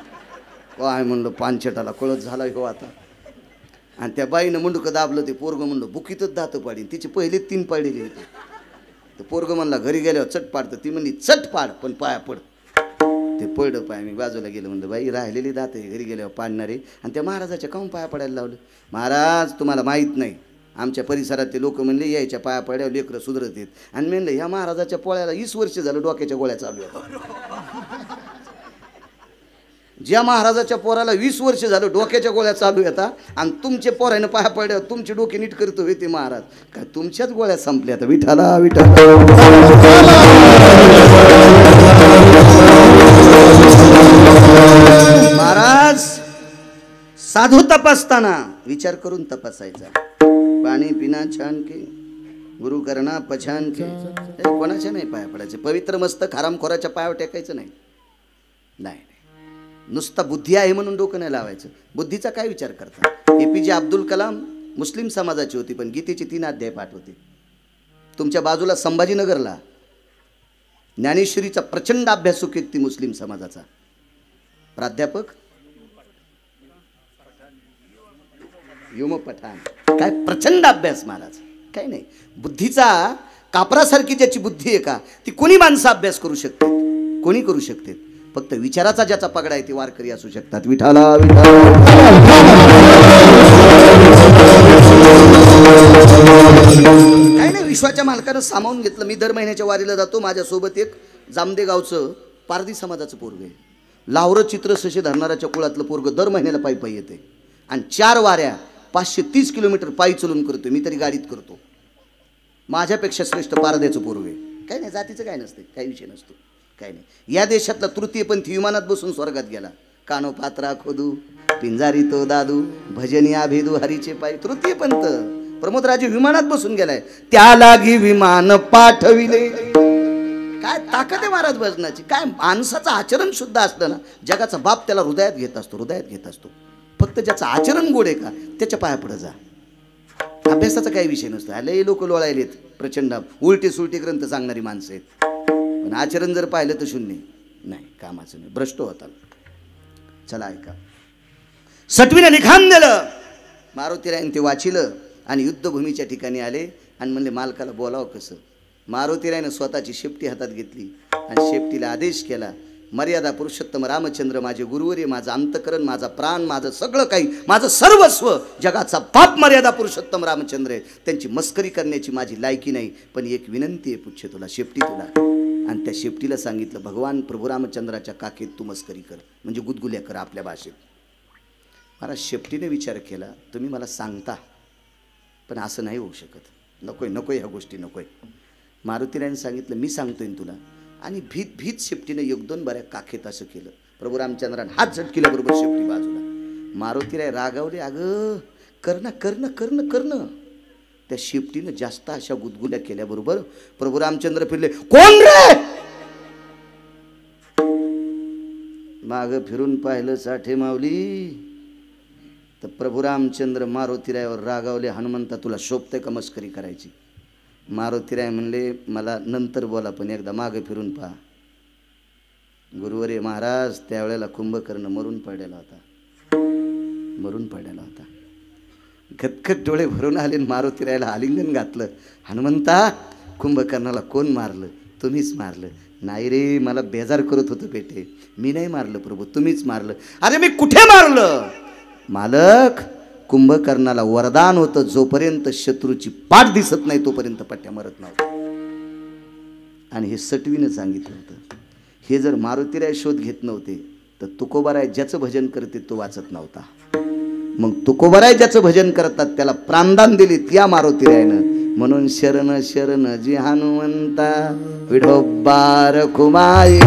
काय म्हणलं पानछटाला कळत झाला हो आता. आणि त्या बाईनं मुंडकं दाबलं. ते पोरगं म्हणलं बुकीतच दात पाडीन. तिचे पहिले 3 पाडलेले होते. तर पोरगं म्हणला घरी गेल्यावर चट पाडतं. ती म्हणली चट पाड पण पाया पड. ते पडलं पाय. मी बाजूला गेलो, म्हणलं बाई राहिलेली दात आहे घरी गेल्यावर पाडणारे. आणि त्या महाराजाच्या काहून पाया पडायला लावलं. महाराज तुम्हाला माहीत नाही, आमच्या परिसरातले लोक म्हणले यायच्या पाया पड्यावर लेकरं सुधरत आहेत. आणि म्हणलं ह्या महाराजाच्या पोळ्याला 20 वर्ष झालं डोक्याच्या गोळ्या चालू आहेत. ज्या महाराजाच्या पोराला 20 वर्ष झालं डोक्याच्या गोळ्या चालू येतात आणि तुमचे पोरानं पाया पड्यावर तुमची डोके नीट करतो हे ते महाराज. काय तुमच्याच गोळ्या संपल्या आता. विठाला विठाला. महाराज साधू तपासताना विचार करून तपासायचा. पाणी पिना छान के, गुरु करणा पछान के. कोणाच्या नाही पाया पडायचे. पवित्र मस्तक हरामखोराच्या पायावर टेकायचं नाही. नाही नुसता बुद्धी आहे म्हणून डोकं नाही लावायचं. बुद्धीचा काय विचार करता. APJ अब्दुल कलाम मुस्लिम समाजाची होती, पण गीतेचे 3 अध्याय पाठ होते. तुमच्या बाजूला संभाजीनगरला ज्ञानेश्वरीचा प्रचंड अभ्यासक व्यक्ती मुस्लिम समाजाचा प्राध्यापक युम पठाण. काय प्रचंड अभ्यास महाराज. काय नाही बुद्धीचा कापरासारखी ज्याची बुद्धी आहे का ती कोणी माणसं अभ्यास करू शकते, कोणी करू शकते. फक्त विचाराचा ज्याचा पगडा आहे ते वारकरी असू शकतात. विठाला विठाला. काय नाही विश्वाच्या मालकानं सामावून घेतलं. मी दर महिन्याच्या वारीला जातो. माझ्यासोबत एक जामदे गावचं पारधी समाजाचं पोरग आहे. लावरं चित्र सशे धरणाऱ्याच्या कुळातलं पोरग दर महिन्याला पायी पायी येते आणि 4 वाऱ्या 530 किलोमीटर पायी चलून करतो. मी तरी गाडीत करतो. माझ्यापेक्षा श्रेष्ठ पारध्याचं पोरग आहे. काय नाही जातीचं काय नसते, काही विषय नसतो. काय नाही. या देशातला तृतीयपंथी विमानात बसून स्वर्गात गेला. कानो पात्रा खोदू पिंजारी तो दादू भजनी भेदू हरीचे पाय. तृतीयपंथ प्रमोदराजे विमानात बसून गेलाय. त्या लागी विमान पाठविले. काय ताकद आहे महाराज भजनाची. काय माणसाचं आचरण शुद्ध असलं ना जगाचा बाप त्याला हृदयात घेत असतो, हृदयात घेत असतो. फक्त ज्याचं आचरण गोड आहे का त्याच्या पाया पुढे जा. अभ्यासाचा काही विषय नसतो. आले लोक लोळायलेत प्रचंड उलटे सुलटे ग्रंथ सांगणारी माणसं आहेत, पण आचरण जर पाहिलं तर शून्य. नाही कामाचं नाही, भ्रष्ट होता. चला ऐका. सटवीने लिखाण दिलं. मारुतीरायन ते वाचिलं आणि युद्धभूमीच्या ठिकाणी आले आणि म्हणले मालकाला बोलावं कसं. मारुतीरायनं स्वतःची शेपटी हातात घेतली आणि शेपटीला आदेश केला, मर्यादा पुरुषोत्तम रामचंद्र माझे गुरुवर्य, माझं अंतकरण, माझा प्राण, माझं सगळं काही, माझं सर्वस्व जगाचा बाप मर्यादा पुरुषोत्तम रामचंद्र आहे. त्यांची मस्करी करण्याची माझी लायकी नाही, पण एक विनंती आहे पुच्छे तुला, शेपटी तुला. आणि त्या शेपटीला सांगितलं भगवान प्रभू रामचंद्राच्या काकेत तू मस्करी कर, म्हणजे गुदगुल्या कर आपल्या भाषेत. मला शेपटीने विचार केला तुम्ही मला सांगता पण असं नाही होऊ शकत, नकोय नकोय ह्या गोष्टी नकोय. मारुतीरायने सांगितलं मी सांगतोय तुला. आणि भीत भीत शेपटीने 1-2 बऱ्या काखेत असं केलं. प्रभू रामचंद्राने हात झटकेल्याबरोबर शेपटी बाजूला. मारुतीराय रागावले, अगं करणं करणं करणं करणं. त्या शेपटीनं जास्त अशा गुदगुल्या केल्याबरोबर प्रभू रामचंद्र फिरले, कोण रे. माग फिरून पाहिलं साठे माऊली तर प्रभू रामचंद्र मारुतीरायावर रागावले, हनुमंता तुला शोभते का मस्करी करायची. मारुतीराय म्हणले मला नंतर बोला पण एकदा मागे फिरून पहा. गुरुवर्य महाराज त्यावेळेला कुंभकर्ण मरून पडलेला होता, मरून पडलेला होता. खतखत डोळे भरून आले. मारुतीरायला आलिंगन घातलं. हनुमंता कुंभकर्णाला कोण मारलं. तुम्हीच मारलं. नाही रे मला बेजार करत होतं बेटे, मी नाही मारलं प्रभू तुम्हीच मारलं. अरे मी कुठे मारलं. मालक कुंभकर्णाला वरदान होतं जोपर्यंत शत्रूची पाठ दिसत नाही तोपर्यंत पट्ट्या मरत नव्हत्या. आणि हे सटवीनं सांगितलं होतं. हे जर मारुतीराय शोध घेत नव्हते तर तुकोबाराय ज्याचं भजन करते तो वाचत नव्हता. मग तुकोबाराय ज्याचं भजन करतात त्याला प्राणदान दिलीत या मारुतीरायनं. म्हणून शरण शरण जी हनुमंता विठोबार खुमाई.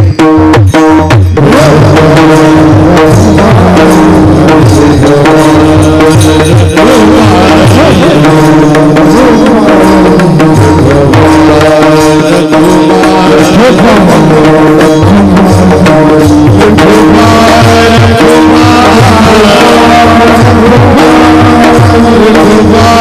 तुझा